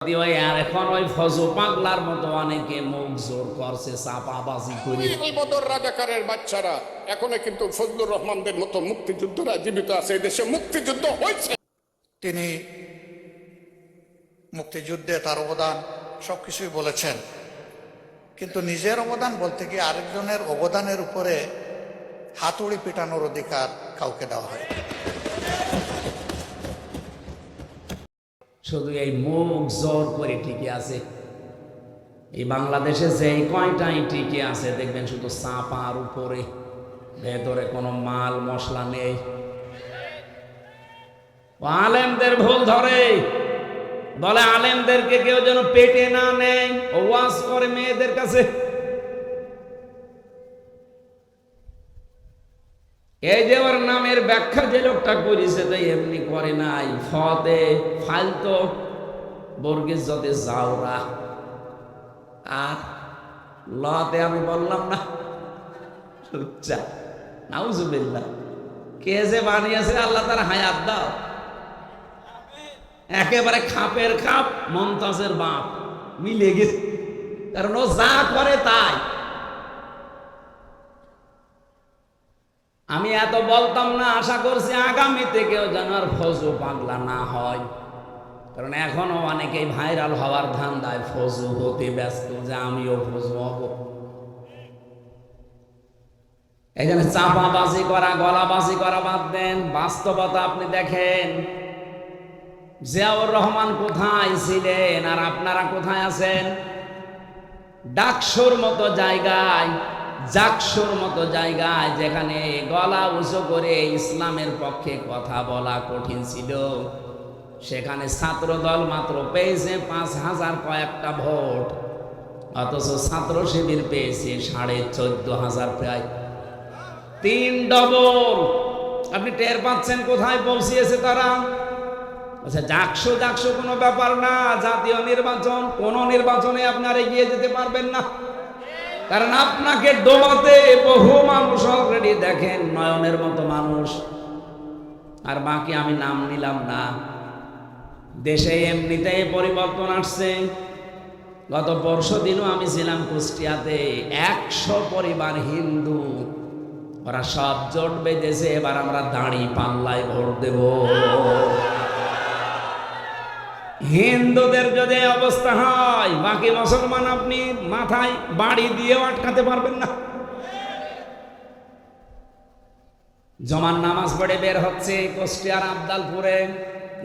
আর এখন ওই ফজু পাগলার মতো অনেকে মুখ জোর করছে, চাপাবাজি করে। বদর রাজাকারের বাচ্চারা এখনো কিন্তু ফজলুর রহমানদের মতো মুক্তিযুদ্ধরা জীবিত আছে। এই দেশে মুক্তিযুদ্ধ হয়েছে। তিনি মুক্তিযুদ্ধে তার অবদান সবকিছুই বলেছেন, কিন্তু নিজের অবদান বলতে গিয়ে আরেকজনের অবদানের উপরে হাতুড়ি পিটানোর অধিকার কাউকে দেওয়া হয়। শুধু এই মুখ জোর করে টিকে আছে। এই বাংলাদেশে যে কয়টাই টিকে আছে দেখবেন শুধু চাপার উপরে, ভেতরে কোনো মাল মশলা নেই। আলেমদের ভুল ধরে, বলে আলেমদেরকে কেউ যেন পেটে না নেয়, ওয়াজ করে মেয়েদের কাছে। এই যে ওর নামের ব্যাখ্যা যে লোকটা করেছে তাই এমনি করে নাই, ফতে ফালতো বর্গের যতে যাওরা, আর লতে আমি বললাম না নাউজুবিল্লাহ। কে যে বানিয়েছে আল্লাহ তার হায়াত দাও। একেবারে খাপের খাপ মমতাজের বাপ মিলে গেছে, কারণ ও যা করে তাই। আমি এত বলতাম না, আশা করছি আগামীতে কেউ যেন আর ফজু পাগলা না হয়, কারণ এখনো অনেকেই ভাইরাল হওয়ার ধান্দায় ফজু হতে ব্যস্ত, যে আমিও ফজু হব। এখানে চাপাবাজি করা, গলাবাজি করা বাদ দেন, বাস্তবতা আপনি দেখেন। জিয়াউর রহমান কোথায় ছিলেন আর আপনারা কোথায় আছেন? ডাকসুর মতো জায়গায়, জাকসুর মতো জায়গায়, যেখানে গলা উঁচু করে ইসলামের পক্ষে কথা বলা কঠিন ছিল, সেখানে ছাত্র দল মাত্র পেয়েছে 5,000 কয়েকটা ভোট, অথচ ছাত্র শিবির পেয়েছে 14,500, প্রায় 3 ডবল। আপনি টের পাচ্ছেন কোথায় পৌঁছিয়েছে তারা? আচ্ছা, জাকসু জাকসু কোনো ব্যাপার না, জাতীয় নির্বাচন, কোন নির্বাচনে আপনার এগিয়ে যেতে পারবেন না, কারণ আপনাকে ডোবাতে বহু মানুষ অলরেডি দেখেন, নয়নের মতো মানুষ, আর বাকি আমি নাম নিলাম না। দেশে এমনিতেই পরিবর্তন আসছে। গত পরশুদিনও আমি ছিলাম কুষ্টিয়াতে, 100 পরিবার হিন্দু, ওরা সব জোট বেঁধেছে, এবার আমরা দাঁড়ি পাল্লায় ভোট দেব। হিন্দুদের যদি অবস্থা হয়, বাকি মুসলমান আপনি মাথায় বাড়ি দিয়েও আটকাতে পারবেন না। জমান নামাজ পড়ে বের হচ্ছে কুষ্টিয়ার আবদালপুরে,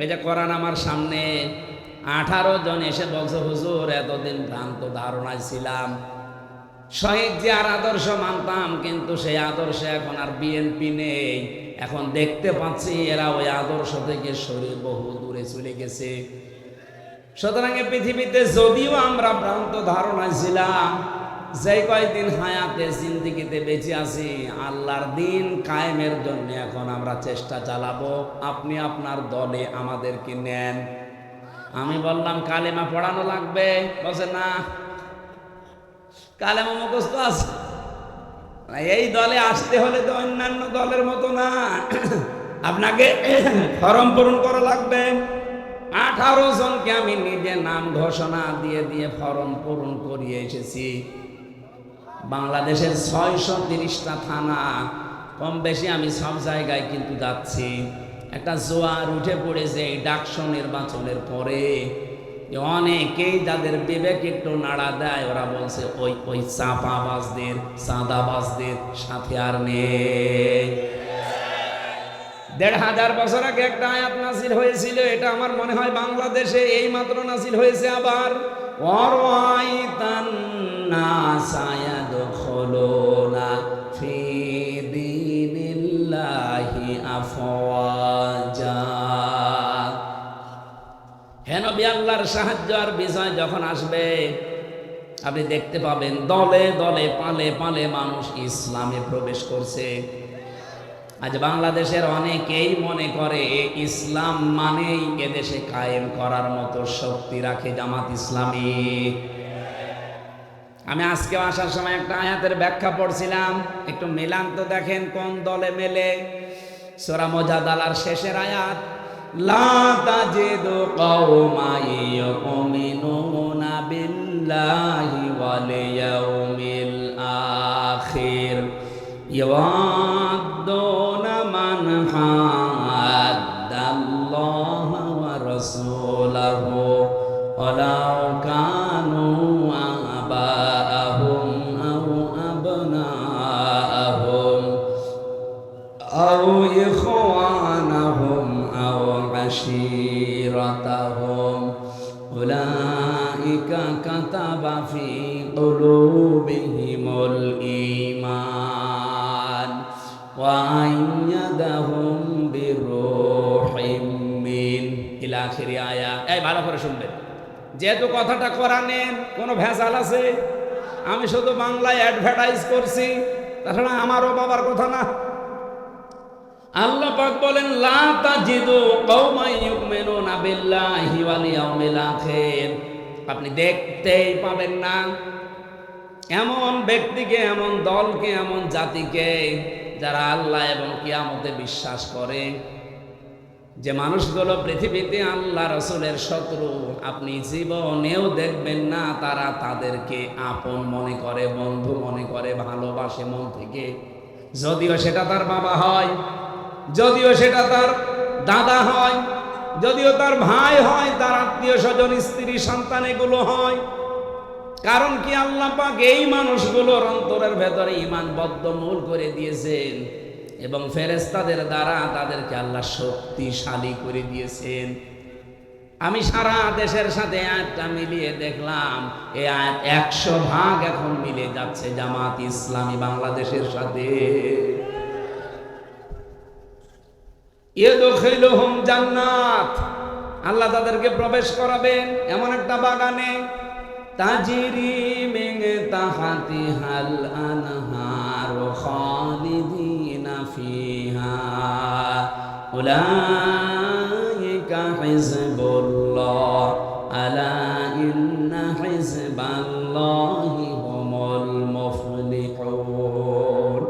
এই যে কোরআন আমার সামনে, 18 জন এসে বলছে, হুজুর এতদিন ভ্রান্ত ধারণায় ছিলাম, শহীদ জিয়ার আদর্শ মানতাম, কিন্তু সেই আদর্শে এখন আর বিএনপি নেই, এখন দেখতে পাচ্ছি এরা ওই আদর্শ থেকে সরে বহু দূরে চলে গেছে। সুতরাং পৃথিবীতে যদিও আমরা ভ্রান্ত ধারণায় ছিলাম, যে কয়দিন হায়াতে জিন্দেগিতে বেঁচে আছি, আল্লাহর দিন কায়েমের জন্য এখন আমরা চেষ্টা চালাবো। আপনি আপনার দলে আমাদেরকে নেন। আমি বললাম কালেমা পড়ানো লাগবে, বলছে না, কালেমা মুখস্থ আছে, এই দলে আসতে হলে তো অন্যান্য দলের মতো না, আপনাকে ফরম পূরণ করা লাগবে। 18 জনকে আমি নিজে নাম ঘোষণা দিয়ে দিয়ে ফরম পূরণ করিয়ে এসেছি। বাংলাদেশের 630টা থানা, কম বেশি আমি সব জায়গায় কিন্তু যাচ্ছি। একটা জোয়ার উঠে পড়েছে এই ডাকসু নির্বাচনের পরে, অনেকেই যাদের বিবেক একটু নাড়া দেয়, ওরা বলছে ওই চাপাবাজদের, চাঁদাবাজদের সাথে আর নেই। 1,500 বছর আগে একটা আয়াত নাজিল হয়েছিল, এটা আমার মনে হয় বাংলাদেশে এই মাত্র নাজিল হয়েছে আবার। ওয়ারাইতান নাসা ইয়াদখুলুনা ফি দীনিল্লাহি আফওয়াজা। হে নবী, আল্লাহর সাহায্য আর বিজয় যখন আসবে, আপনি দেখতে পাবেন দলে দলে পালে পালে মানুষ ইসলামে প্রবেশ করছে। আজ বাংলাদেশের অনেকেই মনে করে ইসলাম মানেই এদেশে কায়েম করার মতো শক্তি রাখে জামাত ইসলামী। আমি আজকে আসার সময় একটা আয়াতের ব্যাখ্যা পড়ছিলাম, একটু মিলান তো দেখেন কোন দলে মেলে। সূরা মুজাদালার শেষের আয়াত, লা তাজিদু কওমান ইউমিনুনা বিল্লাহি ওয়াল ইয়াউমিল আখির ইয়াওয়াদ্দুনা মান হাদ্দাল্লাহা ওয়া রাসূলাহু ওয়ালাউ কানু আবাআহুম আও আবনাআহুম আও ইখওয়ানাহুম আও আশীরাতাহুম উলাইকা কাতাবা ফি কুলুবিহিমুল ঈমান ওয়া আইয়াদাহুম বিরূহিম মিন ইলা আখিরি আয়া। এই ভালো করে শুনবেন, যেহেতু কথাটা কোরআনের কোনো ভেজাল আছে, আমি শুধু বাংলায় অ্যাডভার্টাইজ করছি, তাছাড়া আমারও বাবার কথা না। আল্লাহ পাক বলেন লা তাজিদু কওমান ইউমিনুনা বিল্লাহি ওয়াল ইয়াউমিল আখির, আপনি দেখতেই পাবেন না এমন ব্যক্তিকে, এমন দলকে, এমন জাতিকে যারা আল্লাহ এবং কিয়ামতে বিশ্বাস করে, যে মানুষগুলো পৃথিবীতে আল্লাহ রসুলের শত্রু, আপনি জীবনেও দেখবেন না তারা তাদেরকে আপন মনে করে, বন্ধু মনে করে, ভালোবাসে মন থেকে। যদিও সেটা তার বাবা হয়, যদিও সেটা তার দাদা হয়, যদিও তার ভাই হয়, তার আত্মীয় স্বজন, স্ত্রী, সন্তান এগুলো হয়। কারণ কি আল্লাহ পাক এই মানুষগুলোর অন্তরের ভেতরে ঈমান বদ্ধমূল করে দিয়েছেন এবং ফেরেশতাদের দ্বারা তাদেরকে আল্লাহ শক্তিশালী করে দিয়েছেন। আমি সারা দেশের সাথে আয়াতটা মিলিয়ে দেখলাম, এই আয়াত 100 এখন মিলে যাচ্ছে জামাত ইসলামী বাংলাদেশের সাথে। ইয়াদখিলুহুম জান্নাত, আল্লাহ তাদেরকে প্রবেশ করাবেন এমন একটা বাগানে, তাজরি মিন তাহতিহাল আনহার খালিদিনা ফিহা উলাইকা হিজবুল্লাহ আলা ইন্না হিজবাল্লাহি হুমুল মুফলিহুন।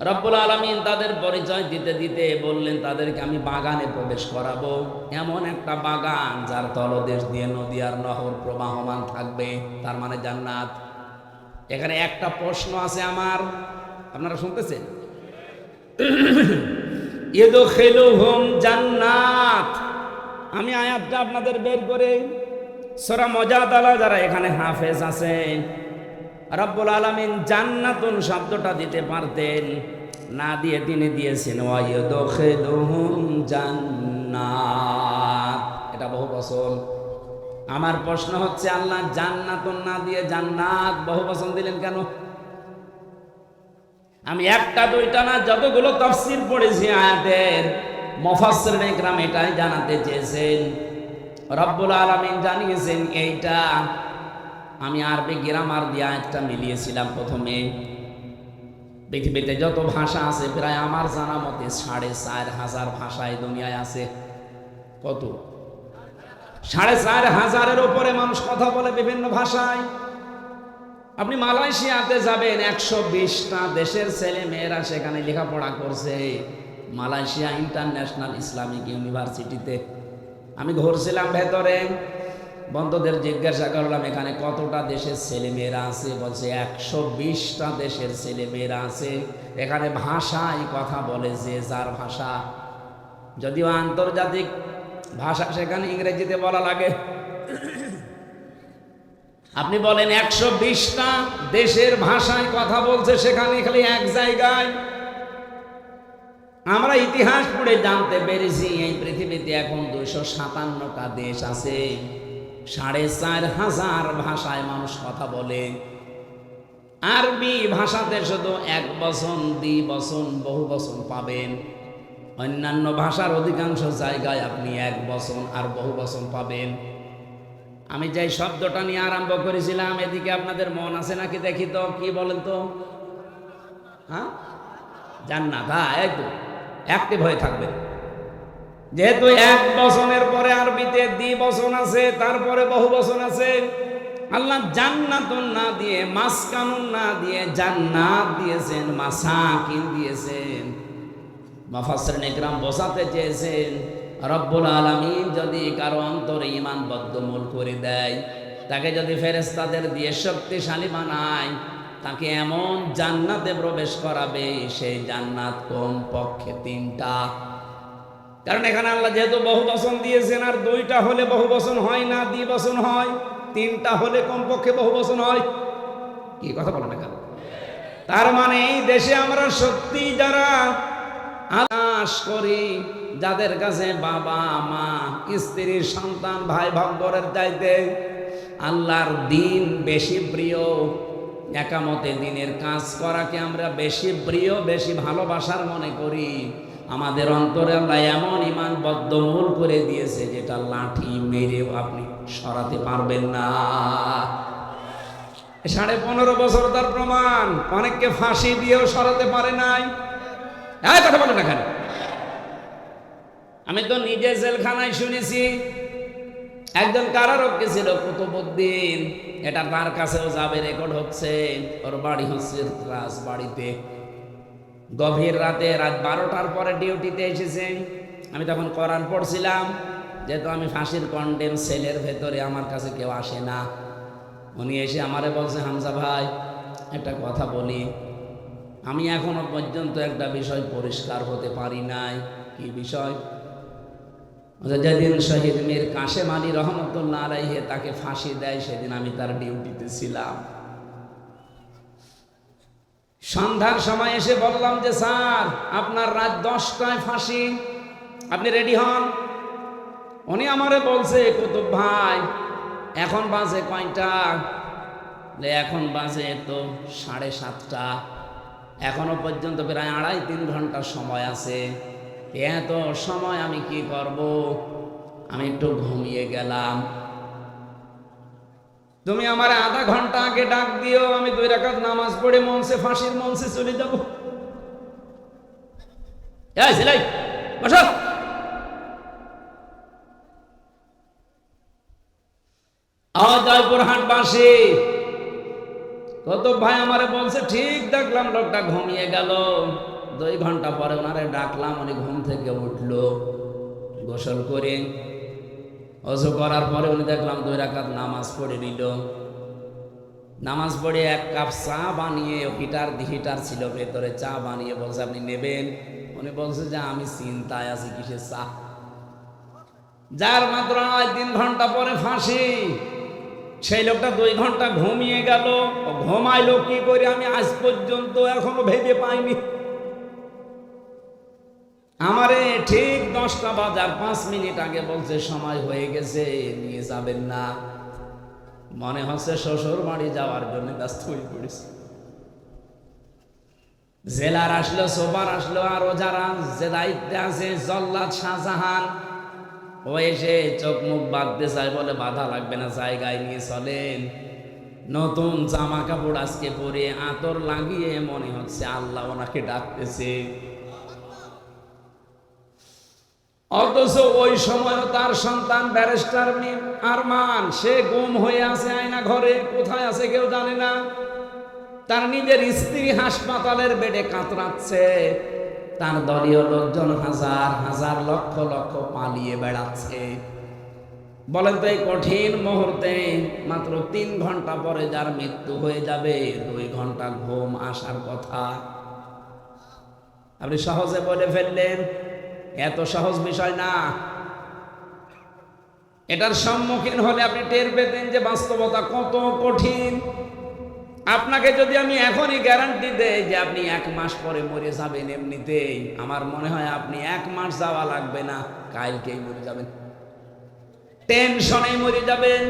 রব্বুল আলামিন তাদের পরিচয় দিতে দিতে বললেন তাদেরকে আমি বাগানে প্রবেশ করাবো, এমন একটা বাগান যার তলদেশ দিয়ে নদী আর নহর প্রবাহমান থাকবে, তার মানে জান্নাত। এখানে একটা প্রশ্ন আছে আমার, আপনারা শুনতেছেন? ইয়াদখিলুহুম জান্নাত, আমি আয়াতটা আপনাদের বের করে সূরা মুজাদালা যারা এখানে হাফেজ আছেন, রব্বুল আলামিন জান্নাতুন শব্দটা দিতে পারতেন, না দিয়ে তিনি দিয়েছেন ওয়ায়াদখিলুহুম জান্নাত, এটা বহু বচন। আমার প্রশ্ন হচ্ছে আল্লাহ জান্নাতুন না দিয়ে জান্নাত বহু বচন দিলেন কেন? আমি একটা দুইটা না, যতগুলো তাফসীর পড়েছি আয়াতের, মুফাসসিরিন ইকরাম এটাই জানাতে চেয়েছেন। রব্বুল আলামিন জানিয়েছেন এইটা। আমি আরবি গ্রামার দিয়ে আয়াতটা মিলিয়েছিলাম প্রথমে। পৃথিবীতে যত ভাষা আছে প্রায় আমার জানা মতে 4,500 ভাষা এই দুনিয়ায় আছে। কত? 4,500-এর উপরে মানুষ কথা বলে বিভিন্ন ভাষায়। আপনি মালয়েশিয়াতে যাবেন, 120টা দেশের ছেলে মেয়েরা সেখানে লেখাপড়া করছে, মালয়েশিয়া ইন্টারন্যাশনাল ইসলামিক ইউনিভার্সিটিতে। আমি ঘুরছিলাম ভেতরে, বন্ধুদের জিজ্ঞাসা করলাম এখানে কতটা দেশের ছেলে মেয়েরা আছে, বলছে 120টা দেশের ছেলে মেয়েরা আছে। এখানে ভাষায় কথা বলে যে যার ভাষা, যদিও আন্তর্জাতিক ভাষা সেখানে ইংরেজিতে বলা লাগে। আপনি বলেন 120টা দেশের ভাষায় কথা বলছে সেখানে, খালি এক জায়গায়। আমরা ইতিহাস পড়ে জানতে পেরেছি এই পৃথিবীতে এখন 257টা দেশ আছে, 4,500 ভাষায় মানুষ কথা বলে। আরবি ভাষাতে শুধু এক বচন, দ্বিবচন, বহু বচন পাবেন। অন্যান্য ভাষার অধিকাংশ জায়গায় আপনি এক বচন আর বহু বচন পাবেন। আমি যে শব্দটা নিয়ে আরম্ভ করেছিলাম, এদিকে আপনাদের মন আছে নাকি দেখি তো, কি বলেন তো? হ্যাঁ, জান্নাত। হ্যাঁ, একদম অ্যাক্টিভ হয়ে থাকবেন। যেহেতু এক বচনের পরে আরবিতে দ্বিবচন আছে, তারপরে বহু বচন আছে। আল্লাহ জান্নাতুন না দিয়ে, মাসকানুন না দিয়ে জান্নাত দিয়েছেন, মাসাকিন দিয়েছেন। মুফাসসিরিন ইকরাম বোঝাতে চেয়েছেন রব্বুল আলামিন যদি কারো অন্তরে ঈমান বদ্ধমূল করে দেয়, তাকে যদি ফেরেশতাদের দিয়ে শক্তিশালী বানায়, তাকে এমন জান্নাতে প্রবেশ করাবে, সেই জান্নাত কমপক্ষে 3টা। কারণ এখানে আল্লাহ যেহেতু বহু বচন দিয়েছেন, আর 2টা হলে বহু বচন হয় না, দ্বিবচন হয়, 3টা হলে কমপক্ষে বহু বচন হয়। কি কথা বলেন এখানে? তার মানে এই দেশে আমরা সত্যি যারা আশ করি, যাদের কাছে বাবা মা স্ত্রী সন্তান ভাই ভাগ্যরের চাইতে আল্লাহর দিন বেশি প্রিয়, একামতে দিনের কাজ করাকে আমরা বেশি প্রিয়, বেশি ভালোবাসার মনে করি, আমাদের অন্তরে আল্লাহ এমন ঈমান বদ্ধমূল করে দিয়েছে যেটা লাঠি মেরেও আপনি সরাতে পারবেন না। 15.5 বছর তার প্রমাণ, অনেককে ফাঁসি দিয়েও সরাতে পারে নাই। কথা বলেন না কেন? আমি তো নিজে জেলখানায় শুনেছি, একজন কারারক্ষী ছিল কুতুবউদ্দিন, এটা তার কাছেও যাবে, রেকর্ড হচ্ছে। ওর বাড়ি হচ্ছে রাজবাড়িতে। গভীর রাতে, রাত 12টার পরে ডিউটিতে এসেছেন। আমি তখন কোরআন পড়ছিলাম, যেহেতু আমি ফাঁসির কন্ডেম সেলের ভেতরে, আমার কাছে কেউ আসে না। উনি এসে আমারে বলছে, হামজা ভাই একটা কথা বলি, আমি এখনো পর্যন্ত একটা বিষয় পরিষ্কার হতে পারি নাই। কি বিষয়? যেদিন শহীদ মীর কাশেম আলী রহমতুল্লাহ আলাইহি তাকে ফাঁসি দেয়, সেদিন আমি তার ডিউটিতে ছিলাম। সন্ধ্যার সময় এসে বললাম যে স্যার, আপনার রাত 10টায় ফাঁসি, আপনি রেডি হন। উনি আমারে বলছে, কুতুব ভাই এখন বাজে কয়টা? এখন বাজে তো 7:30টা, এখনো পর্যন্ত প্রায় 2.5-3 ঘন্টা সময় আছে। এত সময় আমি কি করব? আমি একটু ঘুমিয়ে গেলাম। তুমি আমার আধা ঘন্টা আগে ডাক দিও, আমি 2 রাকাত নামাজ পড়ে মঞ্চে, ফাঁসির মঞ্চে চলে যাব। বসো। জয়পুরহাটবাসী কুতুব ভাই আমারে বলছে, ঠিক দেখলাম লোকটা ঘুমিয়ে গেল। 2 ঘন্টা পরে ওনারে ডাকলাম, উনি ঘুম থেকে উঠলো, গোসল করে ওযু করার পরে উনি দেখলাম 2 রাকাত নামাজ পড়ে নিল। নামাজ পড়ে 1 কাপ চা বানিয়ে, হিটার ছিল ভেতরে, চা বানিয়ে বলছে আপনি নেবেন? উনি বলছে যে আমি চিন্তায় আছি, কিসের চা? যার মাত্র 3 ঘন্টা পরে ফাঁসি, সেই লোকটা 2 ঘন্টা ঘুমিয়ে গেল। ঘুমাইলো কি করে আমি আজ পর্যন্ত এখনো ভেবে পাইনি। আমারে ঠিক 10টা বাজার 5 মিনিট আগে বলছে সময় হয়ে গেছে, নিয়ে যাবেন না। মনে হচ্ছে শ্বশুর বাড়ি যাওয়ার জন্য ব্যস্ত হয়ে পড়েছে। জেলার আসলো, সোবার আসলো, আরো যারা যে দায়িত্বে আছে, জল্লাদ শাহজাহান, ও এসে চোখ মুখ বাঁধতে চায়, বলে বাধা লাগবে না, জায়গায় নিয়ে চলেন। নতুন জামা কাপড় আজকে পরে, আতর লাগিয়ে, মনে হচ্ছে আল্লাহ ওনাকে ডাকতেছে। অথচ ওই সময় তার সন্তান ব্যারিস্টার আরমান, সে গুম হয়ে আছে আয়না ঘরে, কোথায় আছে কেউ জানে না। তার নিজের স্ত্রী হাসপাতালের বেডে কাতরাচ্ছে, তার দলীয় লোকজন হাজার হাজার লক্ষ লক্ষ পালিয়ে বেড়াচ্ছে। বলেন তো, এই কঠিন মুহূর্তে মাত্র 3 ঘন্টা পরে যার মৃত্যু হয়ে যাবে, 2 ঘন্টা ঘুম আসার কথা আপনি সহজে বলে ফেললেন। এত সহজ বিষয় না। এটার সম্মুখীন হলে আপনি টের পেতেন যে বাস্তবতা কত কঠিন। আপনাকে যদি আমি এখনই গ্যারান্টি দেই যে আপনি 1 মাস পরে মরে যাবেন, এমনিতেই আমার মনে হয় আপনি 1 মাস যাওয়া লাগবে না, কালকেই মরে যাবেন, টেনশনেই মরে যাবেন।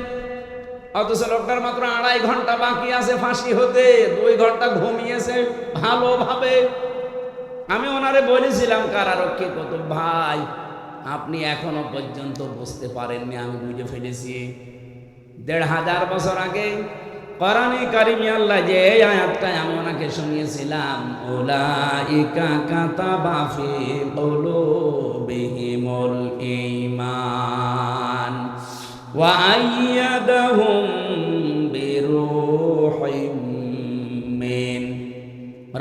অথচ লোকটার মাত্র 2.5 ঘন্টা বাকি আছে ফাঁসি হতে, 2 ঘন্টা ঘুমিয়েছে ভালোভাবে। আমি ওনারে বলেছিলাম, কারারক্ষী কুতুব ভাই আপনি এখনো পর্যন্ত বুঝতে পারেননি, আমি বুঝে ফেলেছি। 1500 বছর আগে কোরআনে কারিমে আল্লাহ যে এই আয়াতটাই আমি ওনাকে শুনিয়েছিলাম, উলাইকা কাতাবা ফি কুলুবিহিমুল ঈমান ওয়া আইয়াদাহুম বিরূহিম মিন।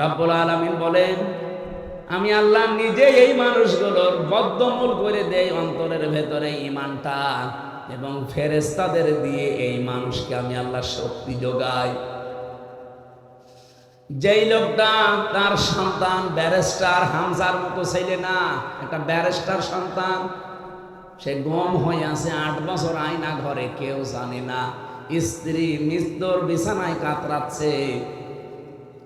রব্বুল আলামিন বলেন, আমি আল্লাহ নিজে এই মানুষগুলোর বদ্ধমূল করে দেই অন্তরের ভেতরে ঈমানটা, এবং ফেরেশতাদের দিয়ে এই মানুষকে আমি আল্লাহ শক্তি যোগাই। যেই লোকটা তার সন্তান ব্যারিস্টার হামজার মতো ছেলে না, একটা ব্যারিস্টার সন্তান, সে গম হয়ে আছে 8 বছর আয়না ঘরে, কেউ জানে না, স্ত্রী মৃত্যুর বিছানায় কাতরাচ্ছে,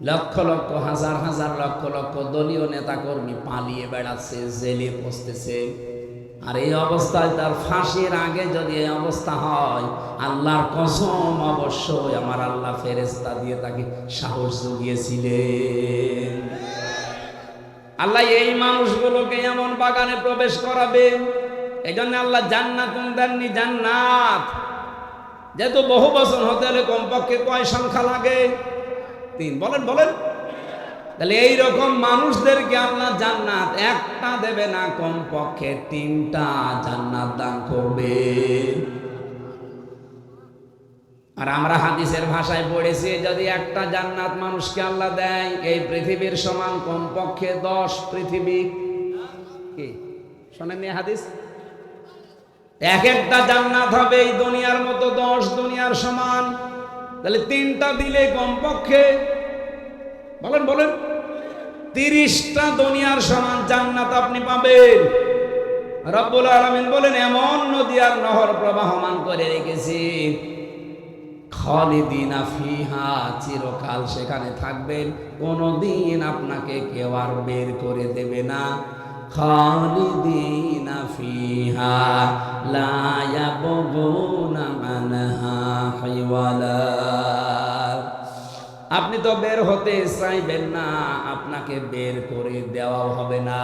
লক্ষ লক্ষ হাজার হাজার লক্ষ লক্ষ দলীয় নেতাকর্মী পালিয়ে বেড়াচ্ছে, জেলে পচতেছে। আর এই অবস্থায় তার ফাঁসির আগে যদি এই অবস্থা হয়, আল্লাহর কসম অবশ্যই আমার আল্লাহ ফেরেশতা দিয়ে তাকে সাহস জুগিয়েছিলেন। আল্লাহ এই মানুষগুলোকে এমন বাগানে প্রবেশ করাবে, এই জন্য আল্লাহ জান্নাতুন দেননি, জান্নাত। যেহেতু বহু বছর হতে হলে কমপক্ষে কয় সংখ্যা লাগে? 3। বলেন বলেন। তাহলে এইরকম মানুষদেরকে আল্লাহ জান্নাত একটা দেবে না, কমপক্ষে 3টা জান্নাত দান করবে। আর আমরা হাদিসের ভাষায় পড়েছি, যদি একটা জান্নাত মানুষকে আল্লাহ দেয়, এই পৃথিবীর সমান কমপক্ষে 10 পৃথিবী। কি শোনেননি হাদিস? এক একটা জান্নাত হবে এই দুনিয়ার মতো 10 দুনিয়ার সমান। তাহলে 3টা দিলে কমপক্ষে বলেন বলেন 30টা দুনিয়ার সমান জান্নাত আপনি পাবেন। রব্বুল আলামিন বলেন, এমন নদী আর নহর প্রবাহমান করে রেখেছি, খালিদিনা ফিহা, চিরকাল সেখানে থাকবেন, কোনদিন আপনাকে কেউ আর বের করে দেবে না। খালিদিনা ফিহা লা ইয়াবগুনা আনহা হিওয়ালা। আপনি তো বের হতে চাইবেন না, আপনাকে বের করে দেওয়াও হবে না।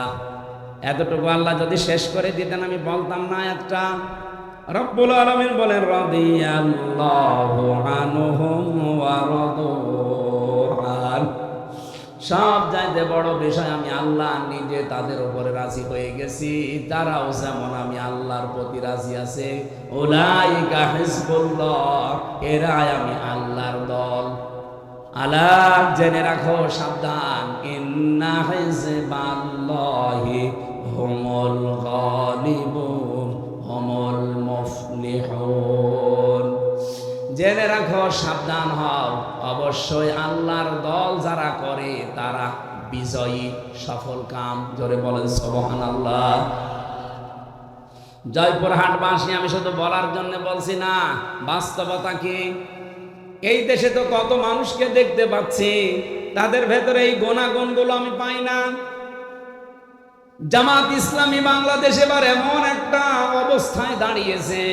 এতটুকু আল্লাহ যদি শেষ করে দিতেন আমি বলতাম না একটা। রব্বুল আলামিন বলেন, রাদিয়াল্লাহু আনহুম ওয়া রাদু আন। সব চাইতে বড় বিষয়, আমি আল্লাহ নিজে তাদের উপরে রাজি হয়ে গেছি, তারাও যেমন আমি আল্লাহর প্রতি রাজি আছে। উলাইকা হিজবুল্লাহ, এরাই আমি আল্লাহর দল। আলা, জেনে রাখো, সাবধান, ইন্না হিজবাল্লাহি হুমুল গালিবুন হুমুল মুফলিহুন। জেনে রাখো, সাবধান হও, অবশ্যই আল্লাহর দল যারা করে তারা বিজয়ী, সফল কাম। জোরে বলেন সুবহানাল্লাহ। জয়পুরহাটবাসী, আমি শুধু বলার জন্য বলছি না, বাস্তবতা কি? এই দেশে তো কত মানুষকে দেখতে পাচ্ছি, তাদের ভেতরে এই গুণাগুণগুলো আমি পাই না। জামাত ইসলামী বাংলাদেশ এবার এমন একটা অবস্থায় দাঁড়িয়েছে,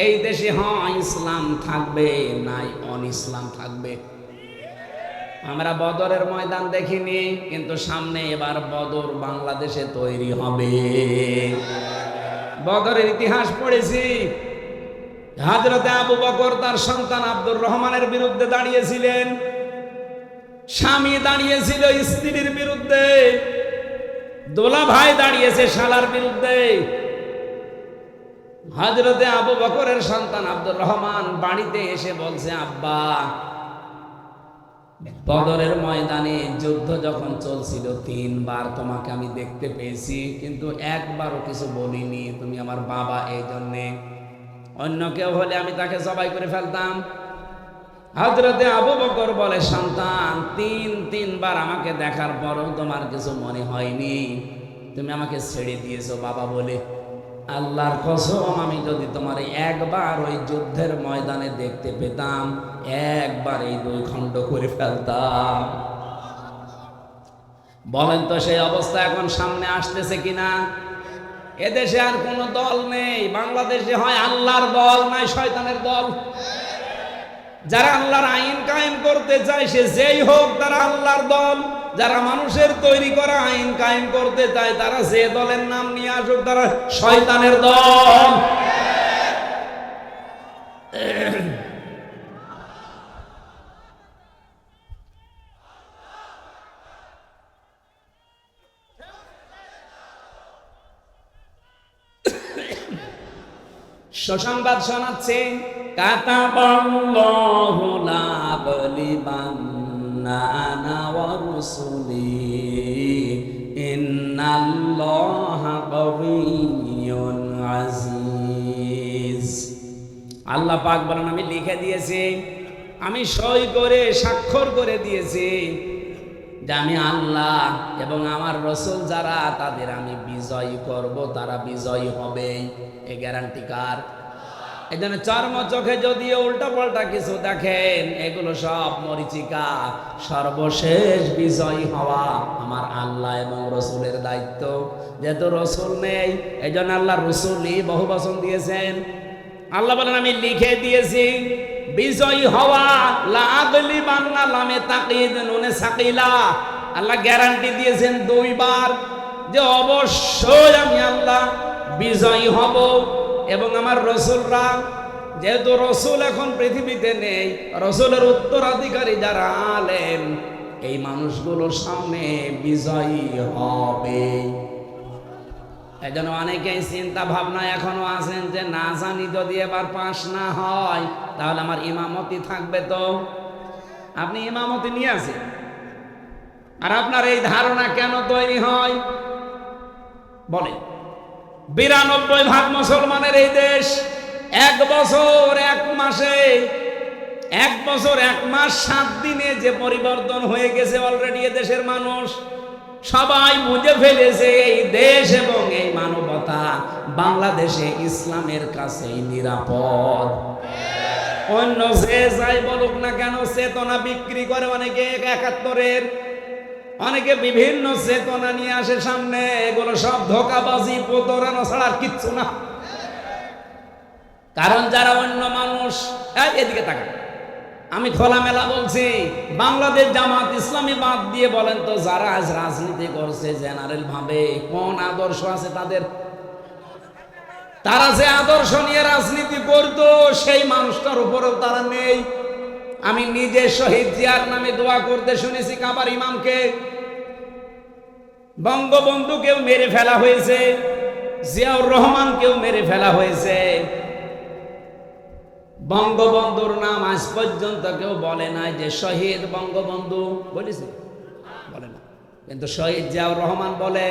এই দেশে হয় ইসলাম থাকবে, নাই অন ইসলাম থাকবে। আমরা বদরের ময়দান দেখিনি, কিন্তু সামনে এবার বদর বাংলাদেশে তৈরি হবে। বদরের ইতিহাস পড়েছি, হযরতে আবু বকর তার সন্তান আব্দুর রহমানের বিরুদ্ধে দাঁড়িয়েছিলেন, স্বামী দাঁড়িয়েছিল স্ত্রীর বিরুদ্ধে, দোলা ভাই দাঁড়িয়েছে শালার বিরুদ্ধে। হযরতে আবু বকরের সন্তান আব্দুর রহমান বাড়িতে এসে বলছে, আব্বা, বদরের ময়দানে যুদ্ধ যখন চলছিল 3 বার তোমাকে আমি দেখতে পেয়েছি, কিন্তু একবারও কিছু বলিনি, তুমি আমার বাবা, এই জন্যে। অন্য কেউ হলে আমি তাকে জবাই করে ফেলতাম। হযরতে আবু বকর বলে, সন্তান, 3 বার আমাকে দেখার পরও তোমার কিছু মনে হয়নি, তুমি আমাকে ছেড়ে দিয়েছো বাবা বলে। আল্লাহর কসম, আমি যদি তোমার একবার ওই যুদ্ধের ময়দানে দেখতে পেতাম, একবার এই 2 খণ্ড করে ফেলতাম। বলেন তো সেই অবস্থা এখন সামনে আসতেছে কিনা? এদেশে আর কোনো দল নেই, বাংলাদেশে হয় আল্লাহর দল, নাই শয়তানের দল। যারা আল্লাহর আইন কায়েম করতে চায়, সে যেই হোক, তারা আল্লাহর দল। যারা মানুষের তৈরি করা আইন কায়েম করতে চায়, তারা যে দলের নাম নিয়ে আসুক, তারা শয়তানের দল। সুসংবাদ শোনাচ্ছে, কাতাবাল্লাহু লা আগলিবান্না আনা ওয়া রুসুলি ইন্নাল্লাহা কাবিয়্যুন আজিজ। আল্লাহ পাক বলেন আমি লিখে দিয়েছি, আমি সই করে স্বাক্ষর করে দিয়েছি যে আমি আল্লাহ এবং আমার রাসূল যারা তাদের আমি বিজয়ী করব, তারা বিজয়ী হবে। এই গ্যারান্টি কার? এই জন্য চর্ম চোখে যদিও উল্টা পাল্টা কিছু দেখেন, এগুলো সব মরিচিকা। সর্বশেষ বিজয়ী হওয়া আমার আল্লাহ এবং রসুলের দায়িত্ব। যেহেতু রসুল নেই, এই জন্য আল্লাহ রসুলই বহু বচন দিয়েছেন। আল্লাহ বলেন আমি লিখে দিয়েছি বিজয়ী হওয়া। লা আগলিবান্না লামে তাকিদ নুনে সাকিলা। আল্লাহ গ্যারান্টি দিয়েছেন 2 বার যে অবশ্যই আমি আল্লাহ বিজয়ী হব এবং আমার রসুলরা, যেহেতু রসুল এখন পৃথিবীতে নেই, রসুলের উত্তরাধিকারী যারা আলেম, এই মানুষগুলোর সামনে বিজয়ী হবে। এই জন্য অনেকেই চিন্তা ভাবনা এখনো আছেন যে না জানি যদি এবার পাস না হয় তাহলে আমার ইমামতি থাকবে। তো আপনি ইমামতি নিয়ে আসেন, আর আপনার এই ধারণা কেন তৈরি হয় বলে? 92% মুসলমানের এই দেশ 1 বছর 1 মাসে 1 বছর 1 মাস 7 দিনে যে পরিবর্তন হয়ে গেছে অলরেডি দেশের মানুষ সবাই বুঝে ফেলেছে এই দেশ এবং এই মানবতা বাংলাদেশে ইসলামের কাছেই নিরাপদ। অন্য যে যাই বলুক না কেন, চেতনা বিক্রি করে অনেকে 71-এর, অনেকে বিভিন্ন চেতনা নিয়ে আসে সামনে। এগুলো সব ধোঁকাবাজি, প্রতারণা ছাড়া আর কিচ্ছু না। কারণ যারা অন্য মানুষ, এদিকে তাকান, আমি খোলামেলা বলছি, বাংলাদেশ জামাত ইসলামী বাদ দিয়ে বলেন তো যারা আজ রাজনীতি করছে জেনারেল ভাবে, কোন আদর্শ আছে তাদের? তারা যে আদর্শ নিয়ে রাজনীতি করতো সেই মানুষটার উপরেও তারা নেই। আমি নিজে শহীদ জিয়ার নামে দোয়া করতে শুনেছি কাবার ইমামকে। বঙ্গবন্ধুকেও মেরে ফেলা হয়েছে, জিয়াউর রহমানকেও মেরে ফেলা হয়েছে। বঙ্গবন্ধুর নাম আজ পর্যন্ত কেউ বলে নাই যে শহীদ বঙ্গবন্ধু, বলেছে? বলে না। কিন্তু শহীদ জিয়াউর রহমান বলে,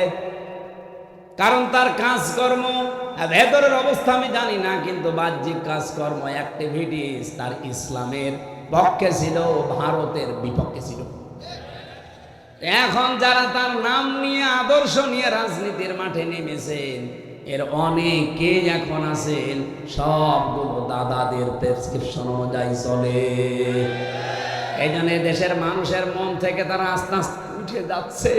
কারণ তার কাজকর্ম, ভেতরের অবস্থা আমি জানি না, কিন্তু বাহ্যিক কাজকর্ম, অ্যাক্টিভিটিস তার ইসলামের পক্ষে ছিল, ভারতের বিপক্ষে ছিল। এখন যারা তার নাম নিয়ে আদর্শ নিয়ে রাজনীতির মাঠে নেমেছেন, এর অনেকে এখন আছেন সবগুলো দাদাদের প্রেসক্রিপশন অনুযায়ী চলে। এই জন্য দেশের মানুষের মন থেকে তারা আস্তে আস্তে উঠে যাচ্ছে।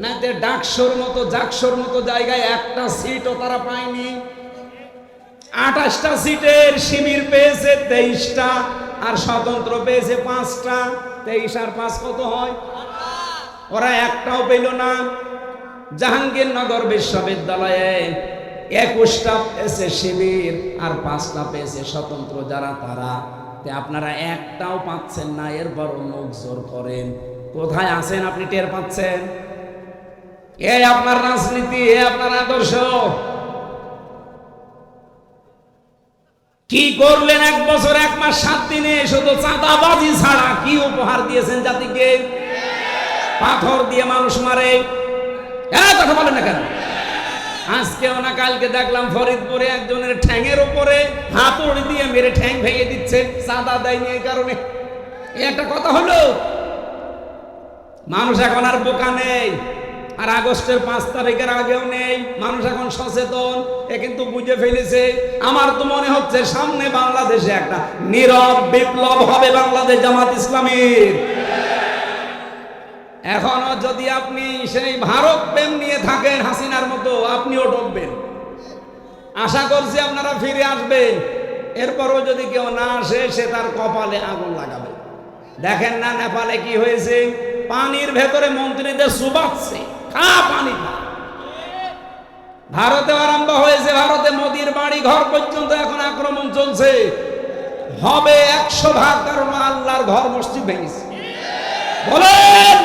না যে ডাকসুর মতো জাকসুর মতো জায়গায় একটা সিটও তারা পায়নি। 28টা সিটের শিবির পেয়েছে 23টা, আর স্বতন্ত্র পেয়েছে 5টা। 23 আর 5 কত হয়? ওরা একটাও পেল না। জাহাঙ্গীরনগর বিশ্ববিদ্যালয়ে 21টা পেয়েছে শিবির আর 5টা পেয়েছে স্বতন্ত্র যারা তারা। আপনারা একটাও পাচ্ছেন না, এরপর মুখ জোর করেন। কোথায় আছেন আপনি টের পাচ্ছেন? এই আপনার রাজনীতি, এই আপনার আদর্শ। কি করলেন 1 বছর 1 মাস 7 দিনে? শুধু চাঁদাবাজি ছাড়া কি উপহার দিয়েছেন জাতিকে? পাথর দিয়ে মানুষ মারে, কথা বলেন না কেন? আজকেও না কালকে দেখলাম ফরিদপুরে একজনের ঠ্যাঙের উপরে হাতুড়ি দিয়ে মেরে ঠ্যাং ভেঙে দিচ্ছে, চাঁদা দেয়নি এই কারণে। একটা কথা হলো, মানুষ এখন আর বোকা নেই, আর আগস্টের 5 তারিখের আগেও নেই। মানুষ এখন সচেতন, এ কিন্তু বুঝে ফেলেছে। আমার তো মনে হচ্ছে সামনে বাংলাদেশে একটা নীরব বিপ্লব হবে বাংলাদেশ জামাত ইসলামীর। এখনো যদি আপনি সেই ভারত প্রেম নিয়ে থাকেন হাসিনার মতো, আপনিও ডুববেন। আশা করছি আপনারা ফিরে আসবেন। এরপরও যদি কেউ না আসে, সে তার কপালে আগুন লাগাবে। দেখেন না নেপালে কি হয়েছে? পানির ভেতরে মন্ত্রীদের চুবাচ্ছে, খা পানি খা। ভারতে আরম্ভ হয়েছে, ভারতে মোদির বাড়ি ঘর পর্যন্ত এখন আক্রমণ চলছে। হবে 100 ভাগ, কারণ আল্লাহর ঘর মসজিদ ভেঙেছে। বলেন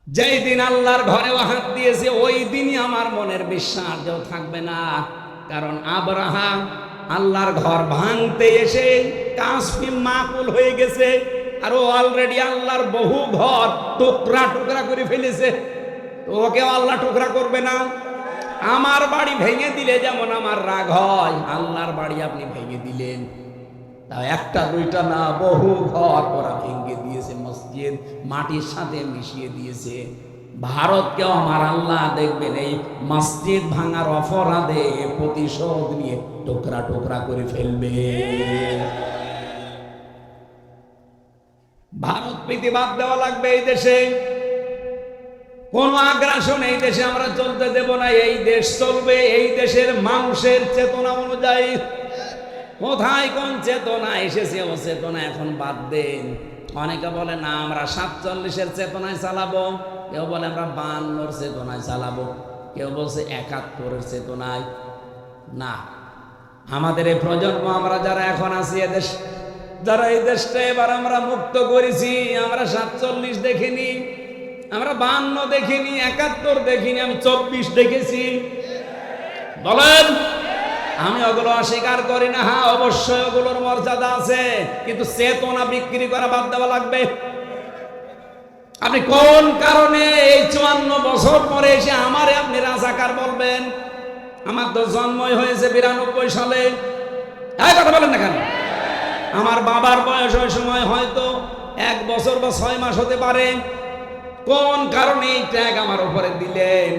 যেই দিন আল্লাহর ঘরেও হাত দিয়েছে, ওই দিনই আমার মনের বিশ্বাস যেও থাকবে না। কারণ আব্রাহাম আল্লাহর ঘর ভাঙতে এসে কাসফি মাকুল হয়ে গেছে, আর ও অলরেডি আল্লাহর বহু ঘর টুকরা টুকরা করে ফেলেছে। ওকে আল্লাহ টুকরা করবে না? আমার বাড়ি ভেঙে দিলে যেমন আমার রাগ হয়, আল্লাহর বাড়ি আপনি ভেঙে দিলেন। তাও একটা দুইটা না, বহু ঘর ওরা ভেঙে দিয়েছে, মসজিদ মাটির সাথে মিশিয়ে দিয়েছে। ভারতকেও আমার আল্লাহ দেখবেন এই মসজিদ ভাঙার অপরাধে প্রতিশোধ নিয়ে টুকরা টুকরা করে ফেলবে। ভারত প্রীতি বাদ দেওয়া লাগবে এই দেশে। কোন আগ্রাসন এই দেশে আমরা চলতে দেব না। এই দেশ চলবে এই দেশের মানুষের চেতনা অনুযায়ী। কোথায় কোন চেতনা এসেছে, ও চেতনা এখন বাদ দেন। অনেকে বলে না আমরা 47-এর চেতনায় চালাবো, কেউ বলে আমরা 52-র চেতনায় চালাবো, কেউ বলছে 71-এর চেতনায়। না, আমাদের এই প্রজন্ম, আমরা যারা এখন আছি এদেশ, যারা এই দেশটা এবার আমরা মুক্ত করেছি, আমরা 47 দেখিনি, আমরা 52 দেখিনি, 71 দেখিনি, আমি 24 দেখেছি। বলেন, আমি ওগুলো অস্বীকার করি না। হ্যাঁ, অবশ্যই ওগুলোর মর্যাদা আছে, কিন্তু চেতনা বিক্রি করা বাদ দেওয়া লাগবে। আপনি কোন কারণে এই 54 বছর পরে এসে আমারে আপনি রাজাকার বলবেন? আমার তো জন্মই হয়েছে 92 সালে। এই কথা বলেন না কেন? আমার বাবার বয়স ওই সময় হয়তো 1 বছর বা 6 মাস হতে পারে। কোন কারণে এই ট্যাগ আমার উপরে দিলেন?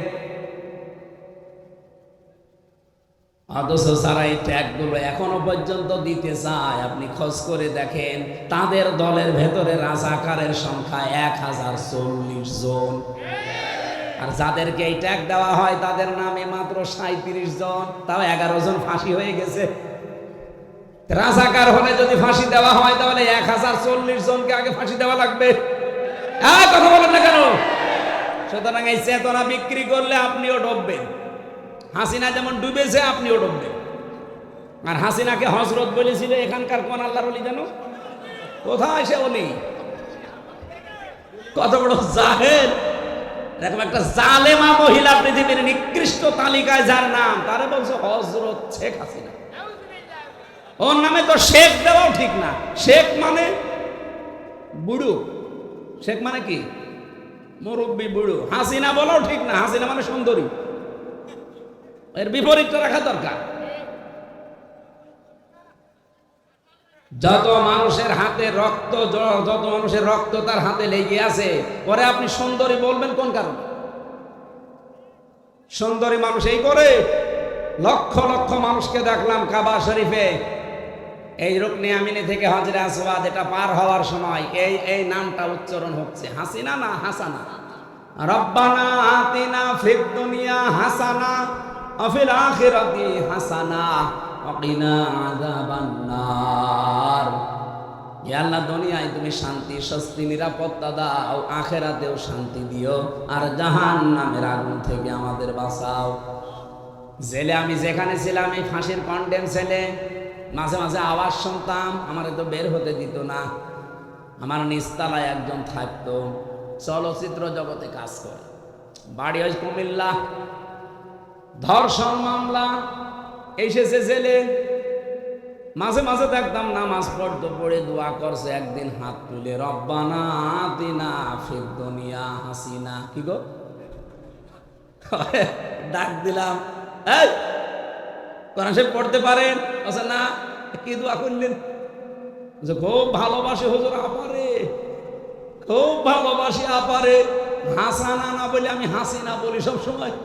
অথচ যারা এই ট্যাগগুলো এখনো পর্যন্ত দিতে চায়, আপনি খোঁজ করে দেখেন তাদের দলের ভেতরে রাজাকারের সংখ্যা 1040 জন, আর যাদেরকে এই ট্যাগ দেওয়া হয় তাদের নামে মাত্র 37 জন, তাও 11 জন ফাঁসি হয়ে গেছে। রাজাকার হলে যদি ফাঁসি দেওয়া হয় তাহলে 1040 জনকে আগে ফাঁসি দেওয়া লাগবে। কথা বলেন না কেন? সুতরাং এই চেতনা বিক্রি করলে আপনিও ডুববেন। হাসিনা যেমন ডুবেছে আপনিও ডুববেন। আর হাসিনাকে হযরত বলেছিল এখানকার কোন আল্লাহর ওলি জানো? কোথায় সে ওলি? কত বড় জাহেল! এরকম একটা জালেমা মহিলা পৃথিবীর নিকৃষ্ট তালিকায় যার নাম, তারে বলছে হযরত শেখ হাসিনা। ওর নামে তো শেখ দেওয়াও ঠিক না। শেখ মানে বুড়ো। শেখ মানে কি? মুরব্বী বুড়ো। হাসিনা বলাও ঠিক না। হাসিনা মানে সুন্দরী। এর বিপরীতটা রাখা দরকার। যত মানুষের হাতে রক্ত, যত মানুষের রক্ত তার হাতে লেগে আছে, পরে আপনি সুন্দরী বলবেন কোন কারণে? সুন্দরী মানুষ এই করে। লক্ষ লক্ষ মানুষকে দেখলাম কাবা শরীফে, এই রুকনে আমিনে থেকে হজরে আসওয়াদ এটা পার হওয়ার সময় এই নামটা উচ্চারণ হচ্ছে, হাসিনা না হাসানা। রব্বানা আতিনা ফিদ দুনিয়া হাসানা ওয়া ফিল আখিরাতি হাসানা ওয়া কিনা আযাবান্নার। হে আল্লাহ, দুনিয়ায় তুমি শান্তি, স্বস্তি, নিরাপত্তা দাও, আখিরাতেও শান্তি দিও, আর জাহান্নামের আগুন থেকে আমাদের বাঁচাও। জেলে আমি যেখানে ছিলাম, এই ফাঁসির কন্ডেম ছেলে, মাঝে মাঝে আওয়াজ শুনতাম, আমারে তো বের হতে দিত না। আমার নিচতলায় একজন থাকতো, চলচ্চিত্র জগতে কাজ করে, বাড়ি হয় কুমিল্লা। ধর্ষণ মামলা এসেছে জেলে। মাঝে মাঝে দেখতাম নামাজ পড়তো, পড়ে দোয়া করছে, একদিন হাত তুলে রব্বানা আতিনা ফিদ দুনিয়া হাসিনা। কি গো? ডাক দিলাম, এই কোরআন শরীফ পড়তে পারেন? আচ্ছা না। কি দোয়া করলেন? খুব ভালোবাসি হুজুর আপারে, খুব ভালোবাসি আপারে। হাসানা না বলে আমি হাসিনা বলি সব সময়।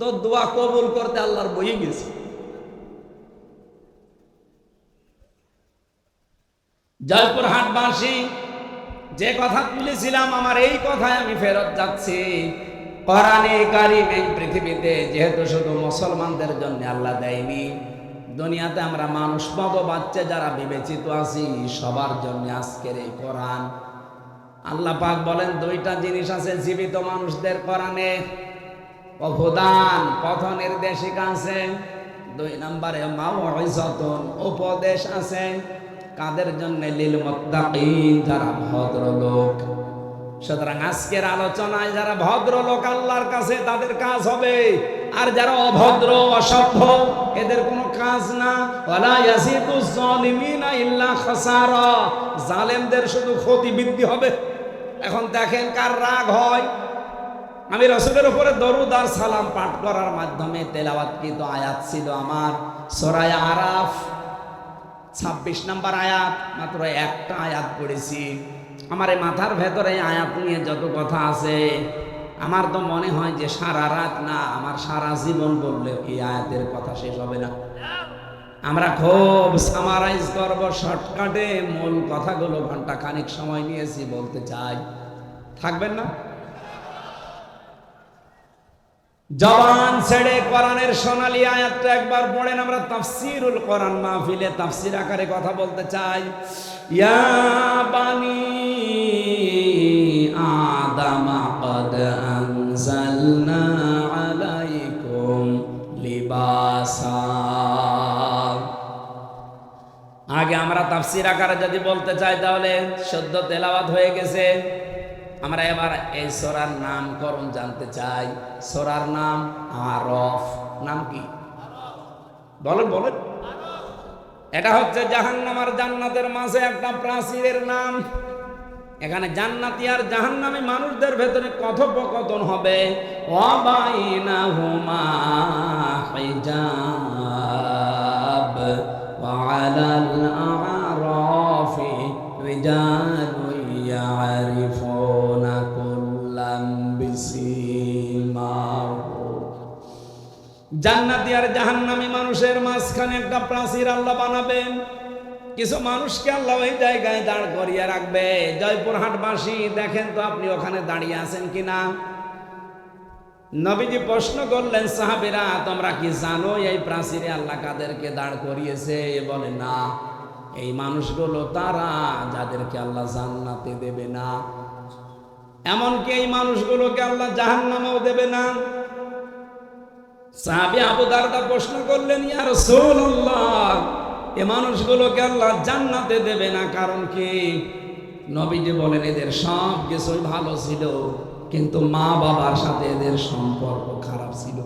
তো দোয়া কবুল করতে আল্লাহর বইয়ে গেছি। জয়পুরহাটবাসী, যে কথা তুলেছিলাম, আমার এই কথায় আমি ফেরত যাচ্ছি। কোরআনে কারীম এই পৃথিবীতে যেহেতু শুধু মুসলমানদের জন্য আল্লাহ দেয়নি, দুনিয়াতে আমরা মানুষ মতো বাচ্চা যারা বিবেচিত আছি সবার জন্য আজকের এই কোরআন। আল্লাহ পাক বলেন দুইটা জিনিস আছে জীবিত মানুষদের কোরআনে, হুদান পথ নির্দেশিকা আছে, 2 নম্বরে মাউইযাতুন উপদেশ আছে। কাদের জন্য? লিল মুত্তাকিন, যারা ভদ্রলোক। সুতরাং আজকের আলোচনায় যারা ভদ্রলোক আল্লাহর কাছে তাদের কাজ হবে, আর যারা অভদ্র অসভ্য এদের কোনো কাজ না। ওয়ালা ইয়াজিদুজ জালিমিনা ইল্লা খাসারা, জালেমদের শুধু ক্ষতি বৃদ্ধি হবে। এখন দেখেন কার রাগ হয়। আমি রাসূলের উপরে দরুদ আর সালাম পাঠ করার মাধ্যমে তেলাওয়াতকৃত আয়াত ছিল আমার সূরা আরাফ 26 নম্বর আয়াত, মাত্র একটা আয়াত পড়েছি। আমার এই মাথার ভেতরে আয়াত নিয়ে যত কথা আছে, আমার তো মনে হয় যে সারা রাত না, আমার সারা জীবন বললে এই আয়াতের কথা শেষ হবে না। আমরা খুব সামারাইজ করব শর্টকাটে, মূল কথাগুলো ঘন্টা খানিক সময় নিয়েছি বলতে চাই, থাকবেন না? জবান ছেড়ে কোরআনের সোনালী আয়াতটা একবার পড়েন। আমরা তাফসীরুল কোরআন মাহফিলে তাফসীর আকারে কথা বলতে চাই। ইয়া বানি আদম ক্বাদ আনজালনা আলাইকুম লিবাসা। আগে আমরা তাফসীর আকারে যদি বলতে চাই তাহলে শুদ্ধ তেলাওয়াত হয়ে গেছে। আমরা এবার এই সূরার নামকরণ জানতে চাই। সূরার নাম আরফ। নাম কি বলেন বলেন? এটা হচ্ছে জাহান্নাম আর জান্নাতের মাঝে একটা প্রাচীরের নাম। এখানে জান্নাতি আর জাহান্নামী মানুষদের ভেতরে কথোপকথন হবে। ওয়া বাইনাহুমা হিজাব ওয়া আলাল আরাফি রিজালুন ইয়ারিফুনা কুল্লাম বিসিমাহু। জান্নাতি আর জাহান্নামী মানুষের মাঝখানে একটা প্রাচীর আল্লাহ বানাবেন। কিছু মানুষকে আল্লাহ ওই জায়গায় দাঁড় করিয়ে রাখবে। জয়পুরহাটবাসী দেখেন তো আপনি ওখানে দাঁড়িয়ে আছেন কিনা? নবীজি প্রশ্ন করলেন, সাহাবীরা তোমরা কি জানো এই প্রাচীরে আল্লাহ কাদেরকে দাঁড় করিয়েছে? বলে না, এই মানুষগুলো তারা যাদেরকে আল্লাহ জান্নাতে দেবে না, এমনকি এই মানুষগুলোকে আল্লাহ জাহান্নামেও দেবে না। সাহাবী আবু দারদা প্রশ্ন করলেন, ইয়া রাসূলুল্লাহ এই মানুষগুলোকে আল্লাহ জান্নাতে দেবে না, কারণ কি? নবীজি বলেন, এদের সব কিছুই ভালো ছিল, কিন্তু মা বাবার সাথে এদের সম্পর্ক খারাপ ছিল।